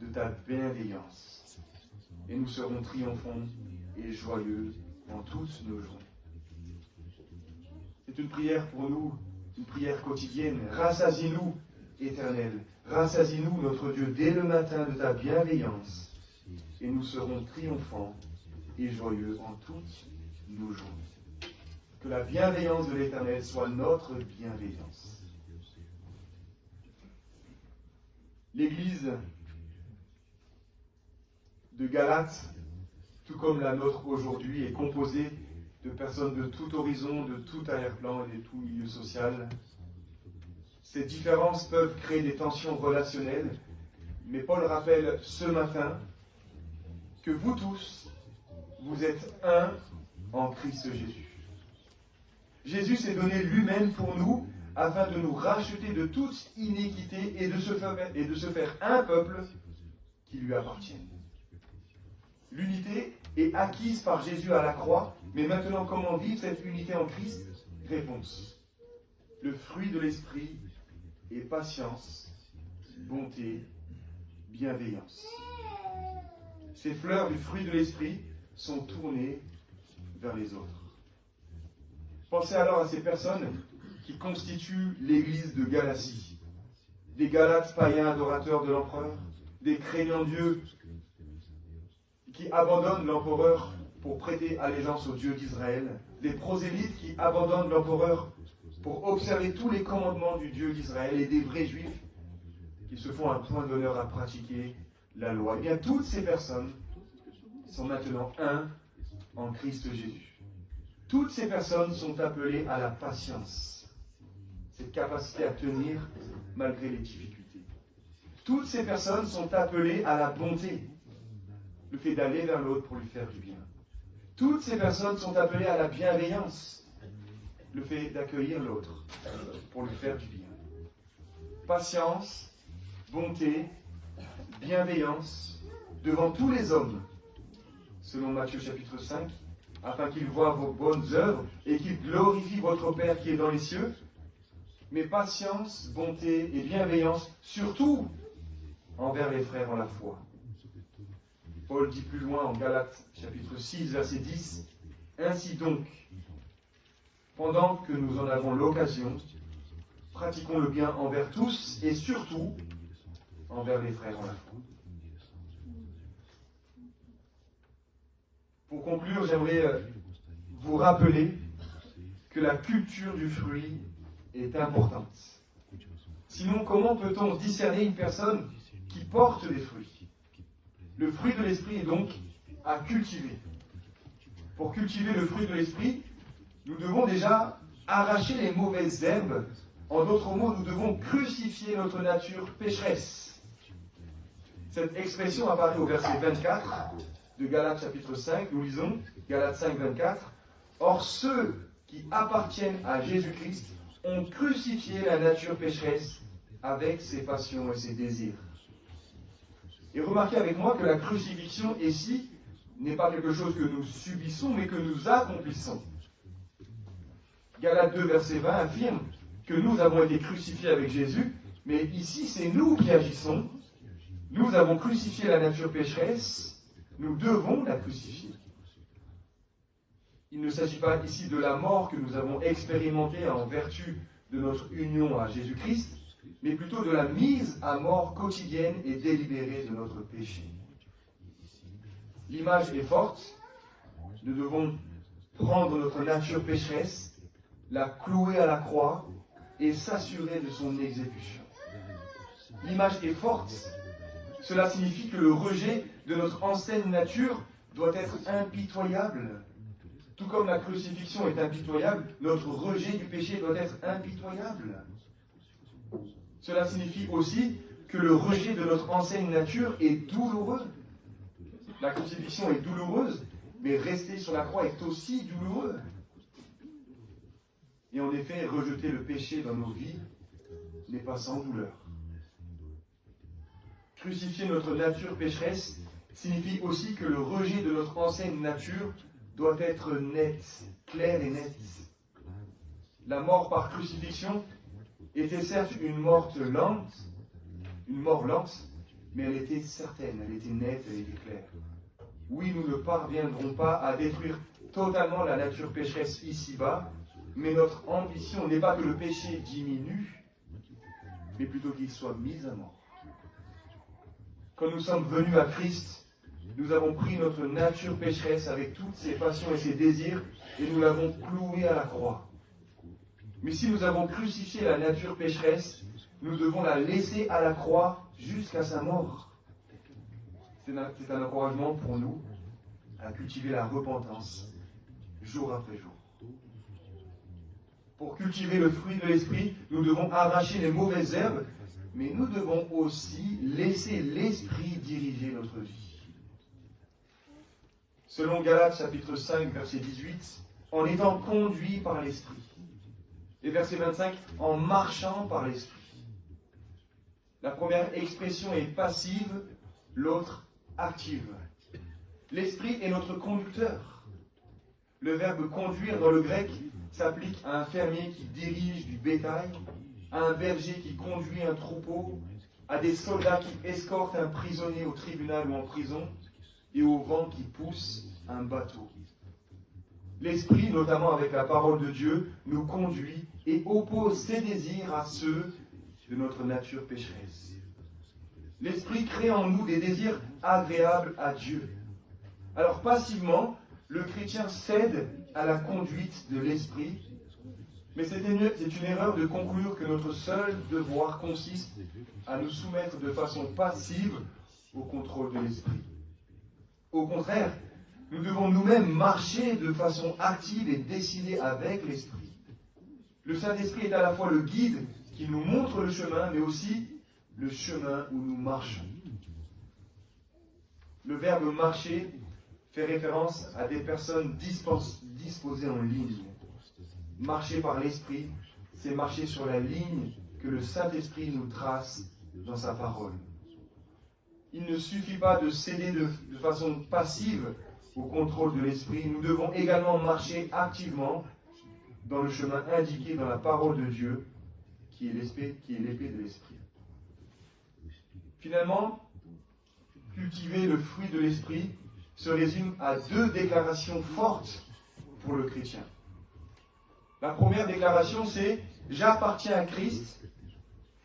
de ta bienveillance, et nous serons triomphants et joyeux en toutes nos journées. » C'est une prière pour nous, une prière quotidienne. « Rassasie-nous, Éternel, rassasie-nous, notre Dieu, dès le matin de ta bienveillance, et nous serons triomphants et joyeux en toutes nos journées. » Que la bienveillance de l'Éternel soit notre bienveillance. L'Église de Galate, tout comme la nôtre aujourd'hui, est composée de personnes de tout horizon, de tout arrière-plan et de tout milieu social. Ces différences peuvent créer des tensions relationnelles, mais Paul rappelle ce matin que vous tous, vous êtes un en Christ Jésus. Jésus s'est donné lui-même pour nous afin de nous racheter de toute iniquité et de se faire un peuple qui lui appartienne. L'unité est acquise par Jésus à la croix, mais maintenant comment vivre cette unité en Christ? Réponse. Le fruit de l'esprit est patience, bonté, bienveillance. Ces fleurs du fruit de l'esprit sont tournées vers les autres. Pensez alors à ces personnes qui constituent l'église de Galatie. Des Galates païens adorateurs de l'empereur, des craignants Dieu qui abandonnent l'empereur pour prêter allégeance au Dieu d'Israël, des prosélytes qui abandonnent l'empereur pour observer tous les commandements du Dieu d'Israël, et des vrais juifs qui se font un point d'honneur à pratiquer la loi. Eh bien, toutes ces personnes sont maintenant un en Christ Jésus. Toutes ces personnes sont appelées à la patience, cette capacité à tenir malgré les difficultés. Toutes ces personnes sont appelées à la bonté, le fait d'aller vers l'autre pour lui faire du bien. Toutes ces personnes sont appelées à la bienveillance, le fait d'accueillir l'autre pour lui faire du bien. Patience, bonté, bienveillance devant tous les hommes, selon Matthieu chapitre 5, afin qu'ils voient vos bonnes œuvres et qu'ils glorifient votre Père qui est dans les cieux. Mais patience, bonté et bienveillance, surtout envers les frères en la foi. Paul dit plus loin en Galates chapitre 6, verset 10, « Ainsi donc, pendant que nous en avons l'occasion, pratiquons le bien envers tous et surtout envers les frères en la foi. » Pour conclure, j'aimerais vous rappeler que la culture du fruit est importante. Sinon, comment peut-on discerner une personne qui porte des fruits? Le fruit de l'esprit est donc à cultiver. Pour cultiver le fruit de l'esprit, nous devons déjà arracher les mauvaises herbes. En d'autres mots, nous devons crucifier notre nature pécheresse. Cette expression apparaît au verset 24 de Galates chapitre 5. Nous lisons Galates 5, 24. « Or ceux qui appartiennent à Jésus-Christ ont crucifié la nature pécheresse avec ses passions et ses désirs. » Et remarquez avec moi que la crucifixion ici n'est pas quelque chose que nous subissons, mais que nous accomplissons. Galates 2, verset 20 affirme que nous avons été crucifiés avec Jésus, mais ici c'est nous qui agissons. Nous avons crucifié la nature pécheresse, nous devons la crucifier. Il ne s'agit pas ici de la mort que nous avons expérimentée en vertu de notre union à Jésus-Christ, mais plutôt de la mise à mort quotidienne et délibérée de notre péché. L'image est forte. Nous devons prendre notre nature pécheresse, la clouer à la croix et s'assurer de son exécution. L'image est forte. Cela signifie que le rejet de notre ancienne nature doit être impitoyable. Tout comme la crucifixion est impitoyable, notre rejet du péché doit être impitoyable. Cela signifie aussi que le rejet de notre ancienne nature est douloureux. La crucifixion est douloureuse, mais rester sur la croix est aussi douloureux. Et en effet, rejeter le péché dans nos vies n'est pas sans douleur. Crucifier notre nature pécheresse signifie aussi que le rejet de notre ancienne nature doit être net, clair et net. La mort par crucifixion était certes une mort lente, mais elle était certaine, elle était nette, elle était claire. Oui, nous ne parviendrons pas à détruire totalement la nature pécheresse ici-bas, mais notre ambition n'est pas que le péché diminue, mais plutôt qu'il soit mis à mort. Quand nous sommes venus à Christ, nous avons pris notre nature pécheresse avec toutes ses passions et ses désirs, et nous l'avons clouée à la croix. Mais si nous avons crucifié la nature pécheresse, nous devons la laisser à la croix jusqu'à sa mort. C'est un encouragement pour nous à cultiver la repentance jour après jour. Pour cultiver le fruit de l'esprit, nous devons arracher les mauvaises herbes, mais nous devons aussi laisser l'esprit diriger notre vie. Selon Galates chapitre 5, verset 18, en étant conduit par l'esprit. Et verset 25, en marchant par l'esprit. La première expression est passive, l'autre active. L'esprit est notre conducteur. Le verbe conduire dans le grec s'applique à un fermier qui dirige du bétail, à un berger qui conduit un troupeau, à des soldats qui escortent un prisonnier au tribunal ou en prison, et au vent qui pousse un bateau. L'Esprit, notamment avec la parole de Dieu, nous conduit et oppose ses désirs à ceux de notre nature pécheresse. L'Esprit crée en nous des désirs agréables à Dieu. Alors passivement, le chrétien cède à la conduite de l'Esprit, mais c'est une erreur de conclure que notre seul devoir consiste à nous soumettre de façon passive au contrôle de l'Esprit. Au contraire, nous devons nous-mêmes marcher de façon active et décidée avec l'Esprit. Le Saint-Esprit est à la fois le guide qui nous montre le chemin, mais aussi le chemin où nous marchons. Le verbe marcher fait référence à des personnes disposées en ligne. Marcher par l'Esprit, c'est marcher sur la ligne que le Saint-Esprit nous trace dans sa parole. Il ne suffit pas de céder de façon passive au contrôle de l'Esprit. Nous devons également marcher activement dans le chemin indiqué dans la parole de Dieu, qui est l'épée de l'Esprit. Finalement, cultiver le fruit de l'Esprit se résume à 2 déclarations fortes pour le chrétien. La première déclaration, c'est « J'appartiens à Christ,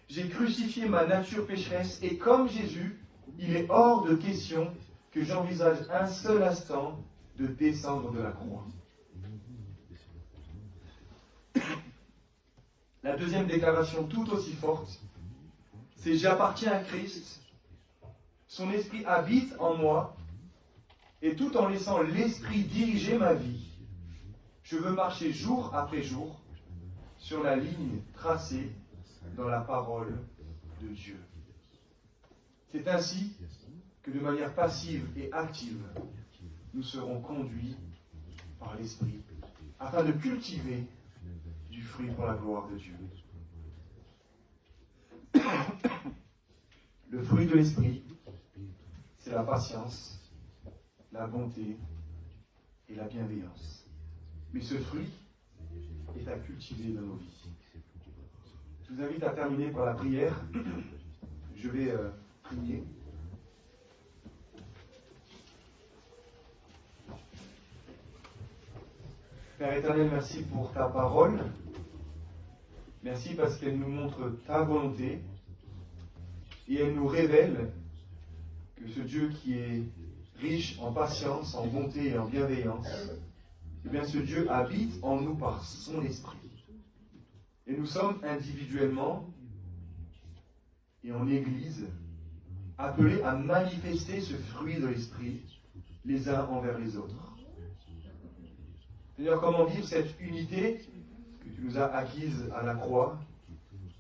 j'ai crucifié ma nature pécheresse et comme Jésus, il est hors de question que j'envisage un seul instant de descendre de la croix. » La deuxième déclaration, tout aussi forte, c'est « J'appartiens à Christ, son esprit habite en moi, et tout en laissant l'esprit diriger ma vie, je veux marcher jour après jour sur la ligne tracée dans la parole de Dieu. » C'est ainsi que de manière passive et active, nous serons conduits par l'Esprit afin de cultiver du fruit pour la gloire de Dieu. Le fruit de l'Esprit, c'est la patience, la bonté et la bienveillance. Mais ce fruit est à cultiver dans nos vies. Je vous invite à terminer par la prière. Je vais prier. Père éternel, merci pour ta parole. Merci parce qu'elle nous montre ta volonté et elle nous révèle que ce Dieu qui est riche en patience, en bonté et en bienveillance, eh bien ce Dieu habite en nous par son esprit. Et nous sommes individuellement et en Église appelés à manifester ce fruit de l'esprit les uns envers les autres. Seigneur, comment vivre cette unité que tu nous as acquise à la croix?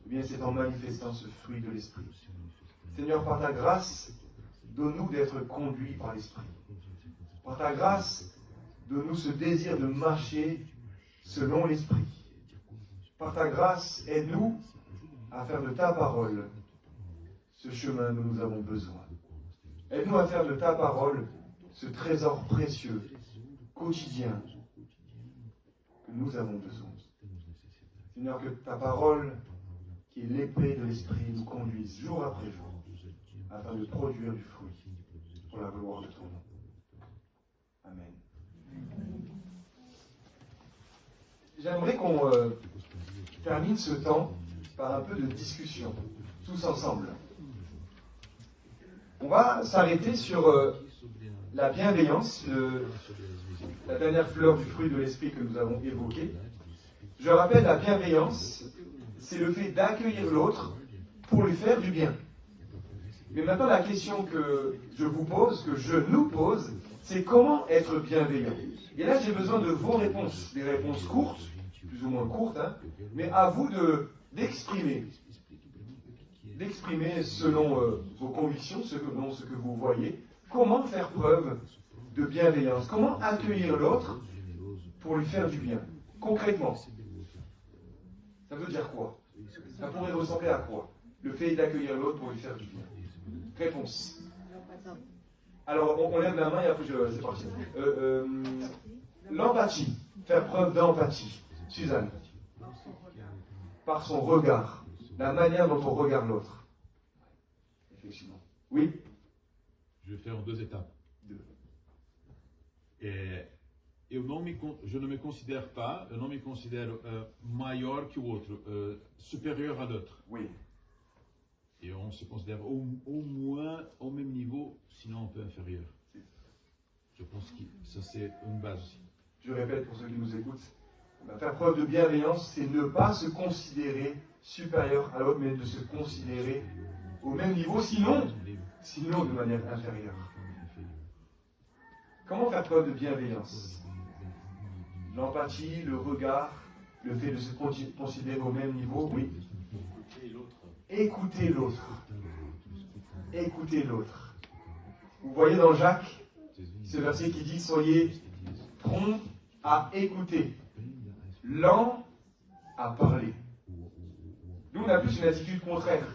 Eh bien, c'est en manifestant ce fruit de l'esprit. Seigneur, par ta grâce, donne-nous d'être conduits par l'esprit. Par ta grâce, donne-nous ce désir de marcher selon l'esprit. Par ta grâce, aide-nous à faire de ta parole ce chemin dont nous avons besoin. Aide-nous à faire de ta parole ce trésor précieux, quotidien, que nous avons besoin. Seigneur, que ta parole, qui est l'épée de l'esprit, nous conduise jour après jour afin de produire du fruit pour la gloire de ton nom. Amen. J'aimerais qu'on termine ce temps par un peu de discussion, tous ensemble. On va s'arrêter sur la bienveillance, la dernière fleur du fruit de l'esprit que nous avons évoquée. Je rappelle, la bienveillance, c'est le fait d'accueillir l'autre pour lui faire du bien. Mais maintenant, la question que je vous pose, que je nous pose, c'est comment être bienveillant. Et là, j'ai besoin de vos réponses, des réponses courtes, plus ou moins courtes, hein, mais à vous d'exprimer selon vos convictions, selon ce que vous voyez, comment faire preuve de bienveillance, comment accueillir l'autre pour lui faire du bien, concrètement. Ça veut dire quoi? Ça pourrait ressembler à quoi? Le fait d'accueillir l'autre pour lui faire du bien. Réponse. Alors, on lève la main et après, c'est parti. L'empathie. Faire preuve d'empathie. Suzanne. Par son regard. La manière dont on regarde l'autre. Effectivement. Oui? Je vais faire en 2 étapes. Et je ne me considère pas, eu não me considero maior que o outro, supérieur à d'autres. Oui. Et on se considère au moins au même niveau, sinon un peu inférieur. Je pense que ça c'est une base. Je répète pour ceux qui nous écoutent, faire preuve de bienveillance, c'est ne pas se considérer supérieur à l'autre, mais de se considérer au même niveau, sinon de manière inférieure. Comment faire preuve de bienveillance? L'empathie, le regard, le fait de se considérer au même niveau, oui. Écoutez l'autre. Écoutez l'autre. Vous voyez dans Jacques, ce verset qui dit « Soyez prompts à écouter, lents à parler ». Nous, on a plus une attitude contraire.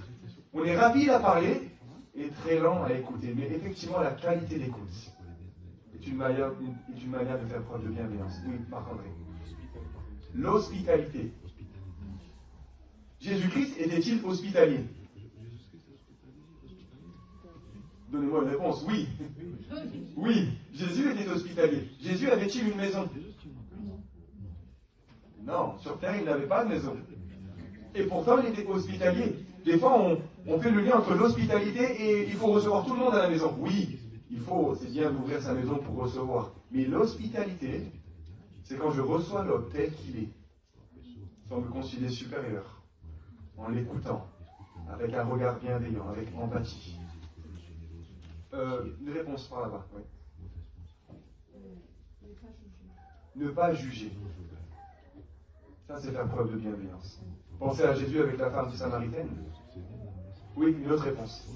On est rapide à parler et très lent à écouter. Mais effectivement, la qualité d'écoute est une manière de faire preuve de bienveillance. Oui, Marc-André. L'hospitalité. Jésus-Christ était-il hospitalier? Donnez-moi une réponse. Oui. Oui, Jésus était hospitalier. Jésus avait-il une maison? Non, sur terre, il n'avait pas de maison. Et pourtant, il était hospitalier. Des fois, on fait le lien entre l'hospitalité et il faut recevoir tout le monde à la maison. Oui, c'est bien d'ouvrir sa maison pour recevoir. Mais l'hospitalité, c'est quand je reçois l'autre tel qu'il est, sans me considérer supérieur, en l'écoutant, avec un regard bienveillant, avec empathie. Une réponse par là-bas, oui. Ne pas juger. Ça, c'est faire preuve de bienveillance. Pensez à Jésus avec la femme samaritaine. Oui, une autre réponse.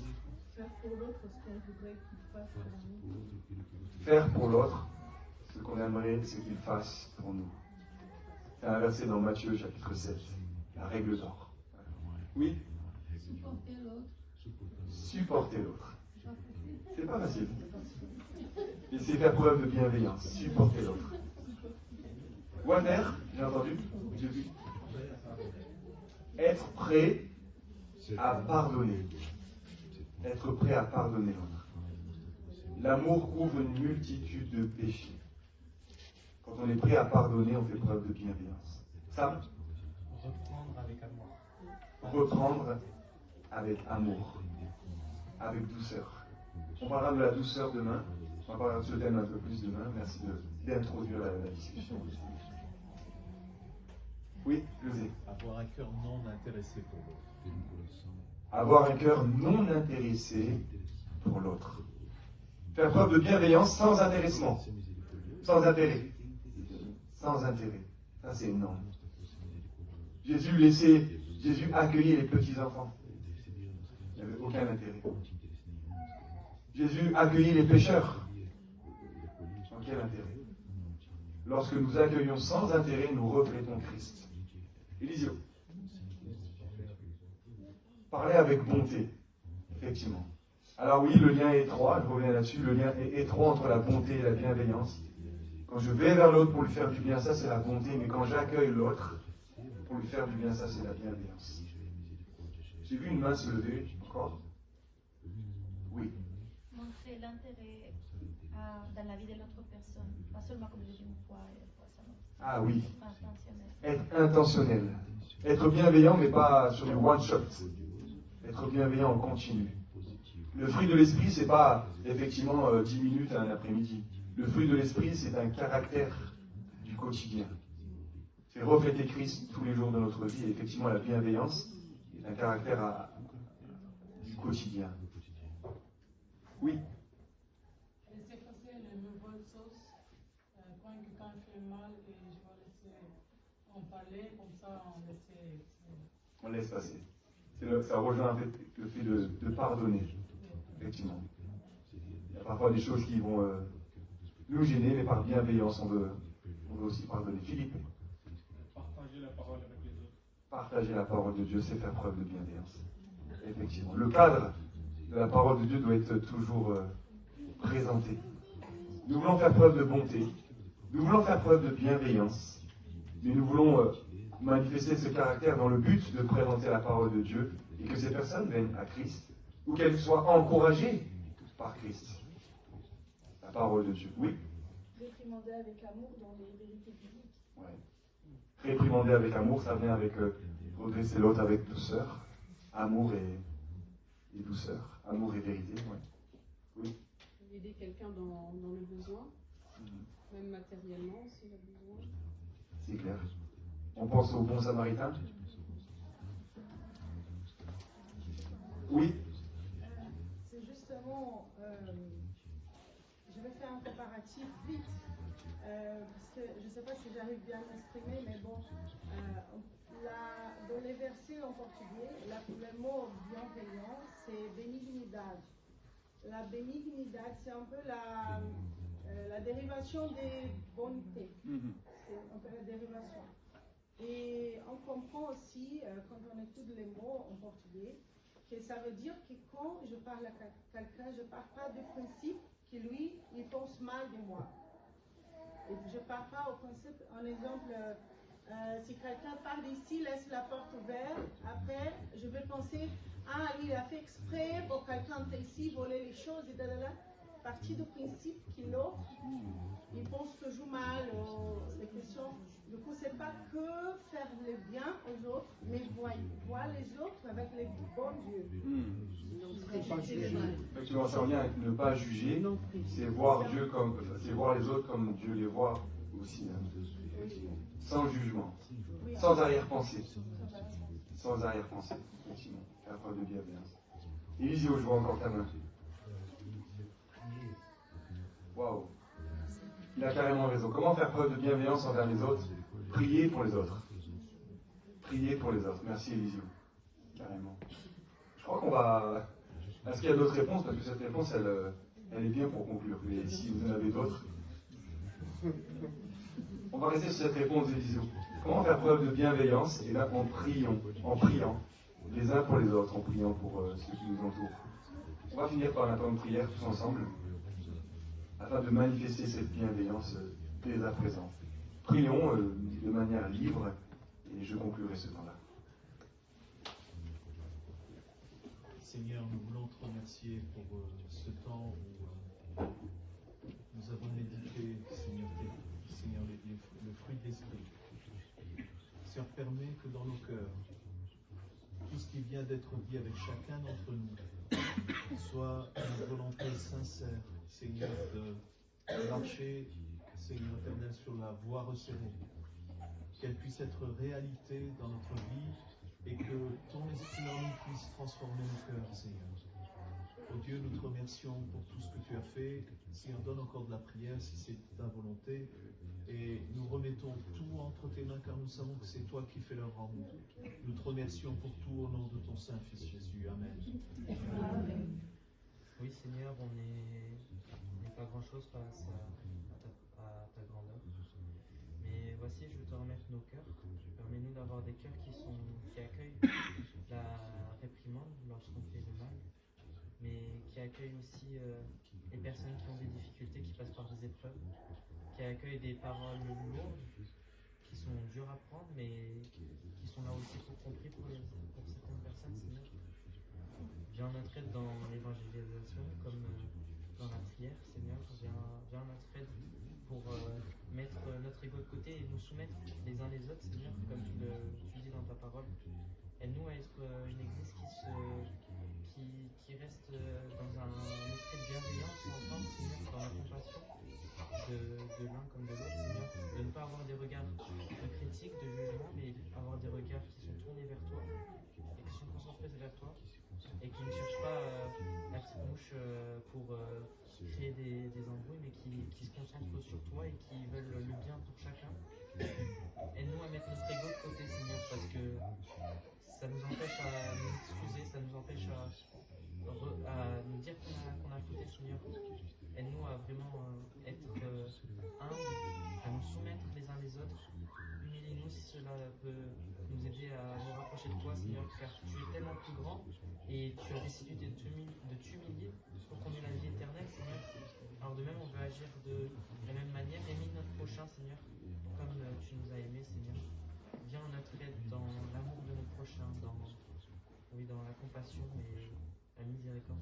Faire pour l'autre ce qu'on voudrait qu'il fasse pour nous. Faire pour l'autre ce qu'on aimerait ce qu'il fasse pour nous. C'est un verset dans Matthieu chapitre 7, la règle d'or. Oui. Supporter l'autre. Supporter l'autre. C'est pas facile. Et c'est faire preuve de bienveillance. Supporter l'autre. Walter, j'ai entendu, j'ai vu. Être prêt à pardonner. Être prêt à pardonner l'autre. L'amour couvre une multitude de péchés. Quand on est prêt à pardonner, on fait preuve de bienveillance. Sam? Reprendre avec amour. Reprendre avec amour. Avec douceur. On parlera de la douceur demain. On parlera de ce thème un peu plus demain. Merci d'introduire la discussion. Oui, José. Avoir un cœur non intéressé pour l'autre. Avoir un cœur non intéressé pour l'autre. Faire preuve de bienveillance sans intéressement. Sans intérêt. Sans intérêt. Ça, c'est non. Jésus accueillait les petits-enfants. Il n'y avait aucun intérêt. Jésus accueillait les pécheurs. Sans quel intérêt? Lorsque nous accueillons sans intérêt, nous reflétons Christ. Élisio. Parler avec bonté, effectivement. Alors oui, le lien est étroit, je reviens là-dessus, le lien est étroit entre la bonté et la bienveillance. Quand je vais vers l'autre pour lui faire du bien, ça c'est la bonté, mais quand j'accueille l'autre pour lui faire du bien, ça c'est la bienveillance. J'ai vu une main se lever, encore. Oui. Montrer l'intérêt dans la vie de l'autre personne, pas seulement comme je dis une fois et une fois ça. Ah oui. Intentionnel. Être intentionnel. Être bienveillant, mais pas sur du one shot. Être bienveillant en continu. Le fruit de l'esprit, c'est pas effectivement 10 minutes à un après-midi. Le fruit de l'esprit, c'est un caractère du quotidien. C'est refléter Christ tous les jours de notre vie. Et effectivement, la bienveillance est un caractère du quotidien. Oui. Laisser passer les mauvaises choses. Quand quelqu'un fait mal, et je vais laisser en parler, comme ça on laisse passer. Ça rejoint en fait le fait de pardonner. Effectivement. Il y a parfois des choses qui vont nous gêner, mais par bienveillance, on veut aussi pardonner. Philippe. Partager la parole avec les autres. Partager la parole de Dieu, c'est faire preuve de bienveillance. Effectivement. Le cadre de la parole de Dieu doit être toujours présenté. Nous voulons faire preuve de bonté. Nous voulons faire preuve de bienveillance. Mais nous voulons manifester ce caractère dans le but de présenter la parole de Dieu et que ces personnes viennent à Christ ou qu'elles soient encouragées par Christ. La parole de Dieu. Oui. réprimander avec amour dans les vérités bibliques. Ouais. Réprimander avec amour, ça vient avec redresser l'autre avec douceur. Amour et douceur. Amour et vérité, ouais. Oui. Aider quelqu'un dans le besoin, même matériellement s'il a besoin. C'est clair. On pense au bon samaritain. Oui. C'est justement, je vais faire un comparatif vite, parce que je ne sais pas si j'arrive bien à m'exprimer, mais bon, dans les versets en portugais, le mot bienveillant, c'est benignidade. La benignidade, c'est un peu la dérivation des bontés. C'est un peu la dérivation. Et on comprend aussi, quand on étudie les mots en portugais, que ça veut dire que quand je parle à quelqu'un, je ne pars pas du principe que lui, il pense mal de moi. Et je ne pars pas au principe, en exemple, si quelqu'un part d'ici, laisse la porte ouverte, après, je vais penser, ah, lui, il a fait exprès pour quelqu'un ici, voler les choses, et là. Partir du principe que l'autre, il pense toujours mal aux questions. Du coup, c'est pas que faire le bien aux autres, mais voir les autres avec les bons yeux. Effectivement, ça revient avec ne pas juger, c'est voir Dieu comme, c'est voir les autres comme Dieu les voit aussi, hein. Sans jugement, sans arrière-pensée, sans arrière-pensée, effectivement, faire preuve de bienveillance. Élisio, je vois encore ta main. Waouh, il a carrément raison. Comment faire preuve de bienveillance envers les autres? Prier pour les autres. Prier pour les autres. Merci Elisio. Carrément. Je crois qu'on va... Est-ce qu'il y a d'autres réponses? Parce que cette réponse, elle est bien pour conclure. Mais si vous en avez d'autres... On va rester sur cette réponse d'Elisio. Comment faire preuve de bienveillance? Et là, en priant, les uns pour les autres, en priant pour ceux qui nous entourent. On va finir par un temps de prière tous ensemble, afin de manifester cette bienveillance dès à présent. Prions de manière libre, et je conclurai ce temps-là. Seigneur, nous voulons te remercier pour ce temps où nous avons médité, Seigneur, le fruit de l'Esprit. Seigneur, permet que dans nos cœurs, tout ce qui vient d'être dit avec chacun d'entre nous soit une volonté sincère, Seigneur, de marcher, Seigneur éternel, sur la voie resserrée. Qu'elle puisse être réalité dans notre vie et que ton esprit en nous puisse transformer nos cœurs, Seigneur. Oh Dieu, nous te remercions pour tout ce que tu as fait. Seigneur, donne encore de la prière si c'est ta volonté. Et nous remettons tout entre tes mains car nous savons que c'est toi qui fais l'œuvre en nous. Nous te remercions pour tout au nom de ton Saint-Fils Jésus. Amen. Amen. Oui, Seigneur, on n'est pas grand-chose face à ta grandeur. Mais voici, je veux te remettre nos cœurs. Permets-nous d'avoir des cœurs qui accueillent la réprimande lorsqu'on fait le mal, mais qui accueillent aussi les personnes qui ont des difficultés, qui passent par des épreuves, qui accueillent des paroles lourdes, qui sont dures à prendre, mais qui sont là aussi pour compris pour certaines personnes, Seigneur. Viens en notre aide dans l'évangélisation, comme dans la prière, Seigneur. Viens en notre aide pour mettre notre ego de côté et nous soumettre les uns les autres, Seigneur, comme tu dis dans ta parole. Aide-nous à être une église qui reste dans un esprit de bienveillance ensemble, Seigneur, dans la compassion de l'un comme de l'autre, Seigneur. De ne pas avoir des regards de critique, de jugement, mais avoir des regards qui sont tournés vers toi et qui sont concentrés vers toi et qui ne cherchent pas la petite mouche pour créer des embrouilles, mais qui se concentrent sur toi et qui veulent le bien pour chacun. Aide-nous à mettre notre ego de côté, Seigneur, parce que ça nous empêche à nous excuser, ça nous empêche à nous dire qu'on a fauté, Seigneur. Aide-nous à vraiment être humbles, à nous soumettre les uns les autres. Humilie-nous si cela peut nous aider à nous rapprocher de toi, Seigneur, car tu es tellement plus grand et tu as décidé de t'humilier pour qu'on ait la vie éternelle, Seigneur. Alors de même, on veut agir de la même manière, aimer notre prochain, Seigneur, comme tu nous as aimés, Seigneur. Viens en notre aide dans l'amour de notre prochain, dans la compassion et la miséricorde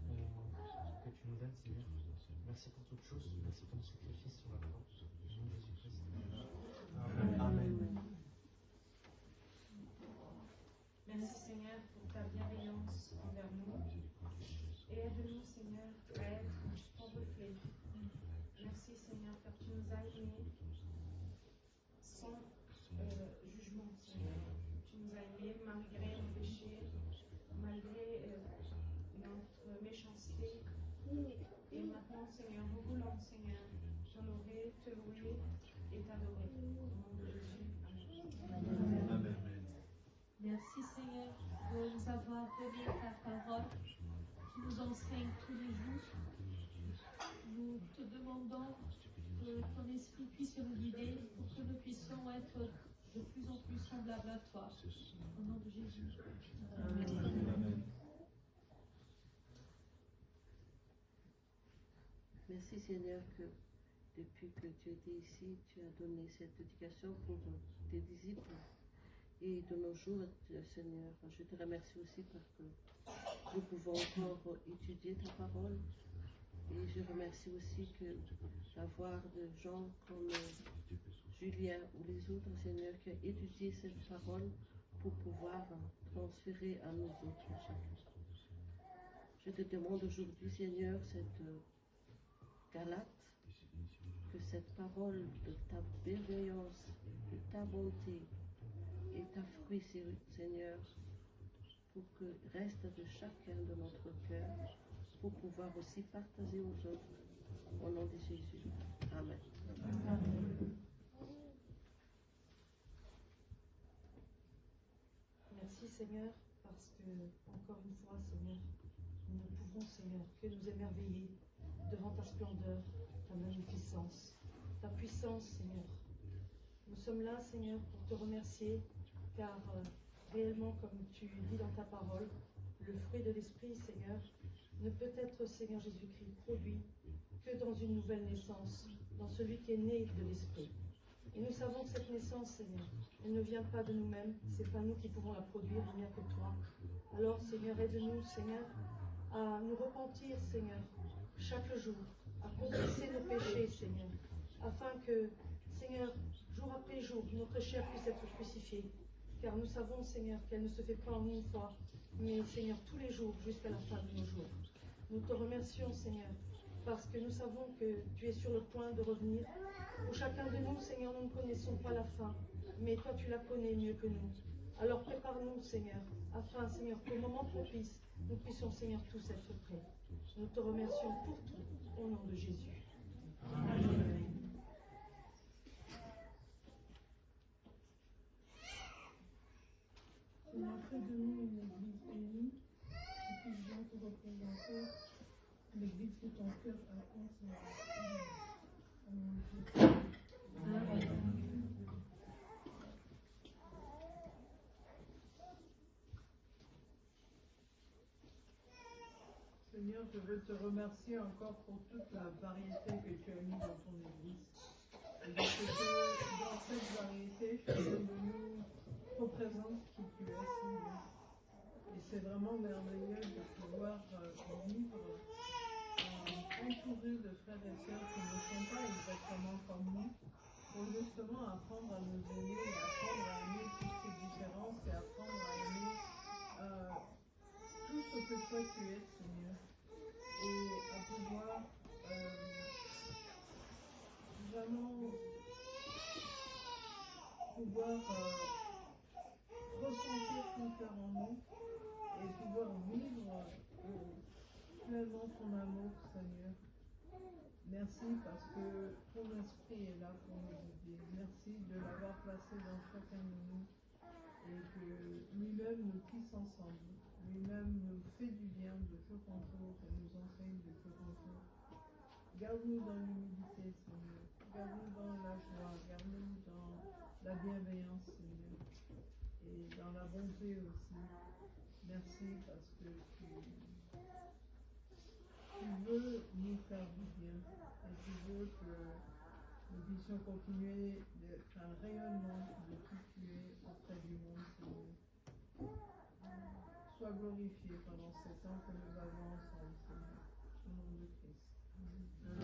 que tu nous donnes, Seigneur. Merci pour toutes choses. Merci pour ton sacrifice sur la croix. Au nom de Jésus-Christ. Amen. Merci Seigneur pour ta bienveillance envers nous. Et aide-nous Seigneur à être ton reflet. Merci Seigneur car tu nous as aimés sans jugement Seigneur. Tu nous as aimés malgré nos péchés, malgré notre méchanceté. Et maintenant Seigneur, nous voulons Seigneur t'honorer, te louer et t'adorer. Au nom de Jésus. Amen. Amen. Merci Seigneur de nous avoir donné ta parole qui nous enseigne tous les jours. Nous te demandons que ton esprit puisse nous guider pour que nous puissions être de plus en plus semblables à toi. Au nom de Jésus. Amen. Merci Seigneur que depuis que tu étais ici, tu as donné cette éducation pour tes disciples. Et de nos jours, Seigneur, je te remercie aussi parce que nous pouvons encore étudier ta parole. Et je remercie aussi que d'avoir de gens comme Julien ou les autres, Seigneur, qui ont étudié cette parole pour pouvoir transférer à nous autres chacun. Je te demande aujourd'hui, Seigneur, cette Galate, que cette parole de ta bienveillance, de ta bonté et ta fruit, Seigneur, pour que reste de chacun de notre cœur, pour pouvoir aussi partager aux autres. Au nom de Jésus. Amen. Merci Seigneur, parce que, encore une fois, Seigneur, nous ne pouvons, Seigneur, que nous émerveiller devant ta splendeur, ta magnificence, ta puissance, Seigneur. Nous sommes là, Seigneur, pour te remercier, car réellement, comme tu dis dans ta parole, le fruit de l'Esprit, Seigneur, ne peut être, Seigneur Jésus-Christ, produit que dans une nouvelle naissance, dans celui qui est né de l'Esprit. Et nous savons que cette naissance, Seigneur, elle ne vient pas de nous-mêmes, c'est pas nous qui pouvons la produire, il n'y a que toi. Alors, Seigneur, aide-nous, Seigneur, à nous repentir, Seigneur, chaque jour, à confesser nos péchés, Seigneur, afin que, Seigneur, jour après jour, notre chair puisse être crucifiée. Car nous savons, Seigneur, qu'elle ne se fait pas en une fois, mais, Seigneur, tous les jours, jusqu'à la fin de nos jours. Nous te remercions, Seigneur, parce que nous savons que tu es sur le point de revenir. Pour chacun de nous, Seigneur, nous ne connaissons pas la fin, mais toi, tu la connais mieux que nous. Alors prépare-nous, Seigneur, afin, Seigneur, qu'au moment propice, nous puissions, Seigneur, tous être prêts. Nous te remercions pour tout, au nom de Jésus. Amen. Seigneur, fais de nous une église unie, qui puisse bien te représenter l'église que ton cœur a conçue. Seigneur, je veux te remercier encore pour toute la variété que tu as mis dans ton église. Et parce que dans cette variété, chacun de nous représente qui tu es, Seigneur. Et c'est vraiment merveilleux de pouvoir vivre entouré de frères et sœurs qui ne sont pas exactement comme nous, pour justement apprendre à nous aimer, et apprendre à aimer toutes ces différences et apprendre à aimer tout ce que toi tu es, Seigneur. Et à pouvoir vraiment ressentir ton cœur en nous et pouvoir vivre pleinement ton amour, Seigneur. Merci parce que ton esprit est là pour nous aider. Merci de l'avoir placé dans chacun de nous et que lui-même nous tisse ensemble. Lui-même nous fait du bien de jour en jour et nous enseigne de jour en jour. Garde-nous dans l'humilité, Seigneur. Garde-nous dans la joie. Garde-nous dans la bienveillance, Seigneur. Et dans la bonté aussi. Merci parce que tu veux nous faire du bien. Et tu veux que nous puissions continuer d'être un rayonnement de qui tu es auprès du monde, Seigneur. Sois sois glorifié pendant ce temps que nous avons ensemble, Seigneur. Au nom de Christ.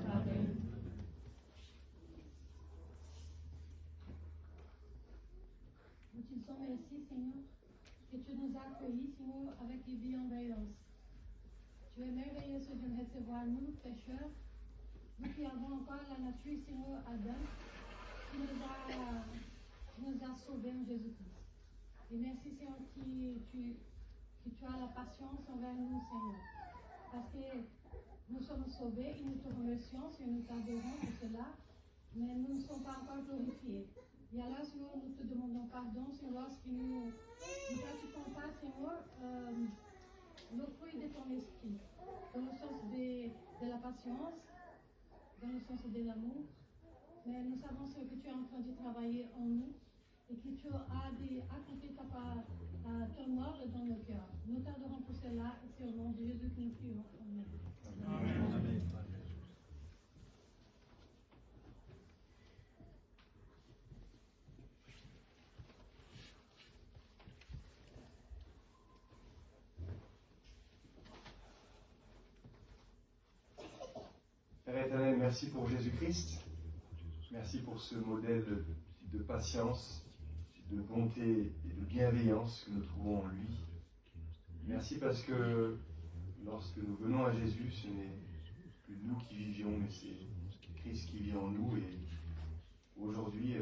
Amen. Nous te disons merci, Seigneur, que tu nous as accueillis, Seigneur, avec des bienveillances. Tu es merveilleux de nous recevoir, nous, pécheurs, nous qui avons encore la nature, Seigneur, Adam, qui nous a sauvés en Jésus-Christ. Et merci, Seigneur, que tu as la patience envers nous, Seigneur. Parce que nous sommes sauvés et nous te remercions, Seigneur, nous t'adorons pour cela, mais nous ne sommes pas encore glorifiés. Et alors, Seigneur, nous te demandons pardon, Seigneur, lorsque nous ne pratiquons pas, Seigneur, le fruit de ton esprit, dans le sens de la patience, dans le sens de l'amour. Mais nous savons, Seigneur, que tu es en train de travailler en nous et que tu as accompli ton œuvre dans nos cœurs. Nous t'adorons pour cela et c'est au nom de Jésus que nous prions. Amen. Amen. Père éternel, merci pour Jésus-Christ. Merci pour ce modèle de patience, de bonté et de bienveillance que nous trouvons en lui. Merci parce que lorsque nous venons à Jésus, ce n'est plus nous qui vivions, mais c'est Christ qui vit en nous. Et aujourd'hui,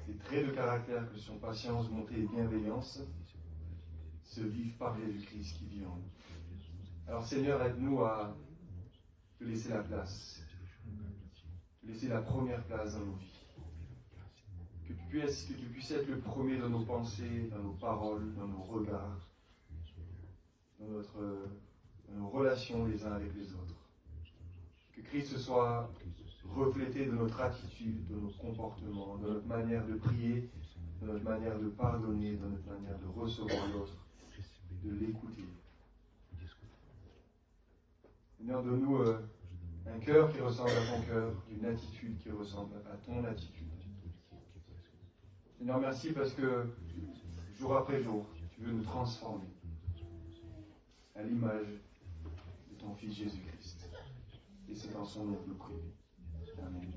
ces traits de caractère que sont patience, bonté et bienveillance se vivent par Jésus-Christ qui vit en nous. Alors Seigneur, aide-nous à te laisser la place, te laisser la première place dans nos vies. Que tu puisses être le premier dans nos pensées, dans nos paroles, dans nos regards, dans nos relations les uns avec les autres. Que Christ soit reflété dans notre attitude, dans nos comportements, dans notre manière de prier, dans notre manière de pardonner, dans notre manière de recevoir l'autre, de l'écouter. Seigneur, donne-nous un cœur qui ressemble à ton cœur, une attitude qui ressemble à ton attitude. Seigneur, merci parce que jour après jour, tu veux nous transformer à l'image de ton Fils Jésus-Christ. Et c'est dans son nom que nous prions. Amen.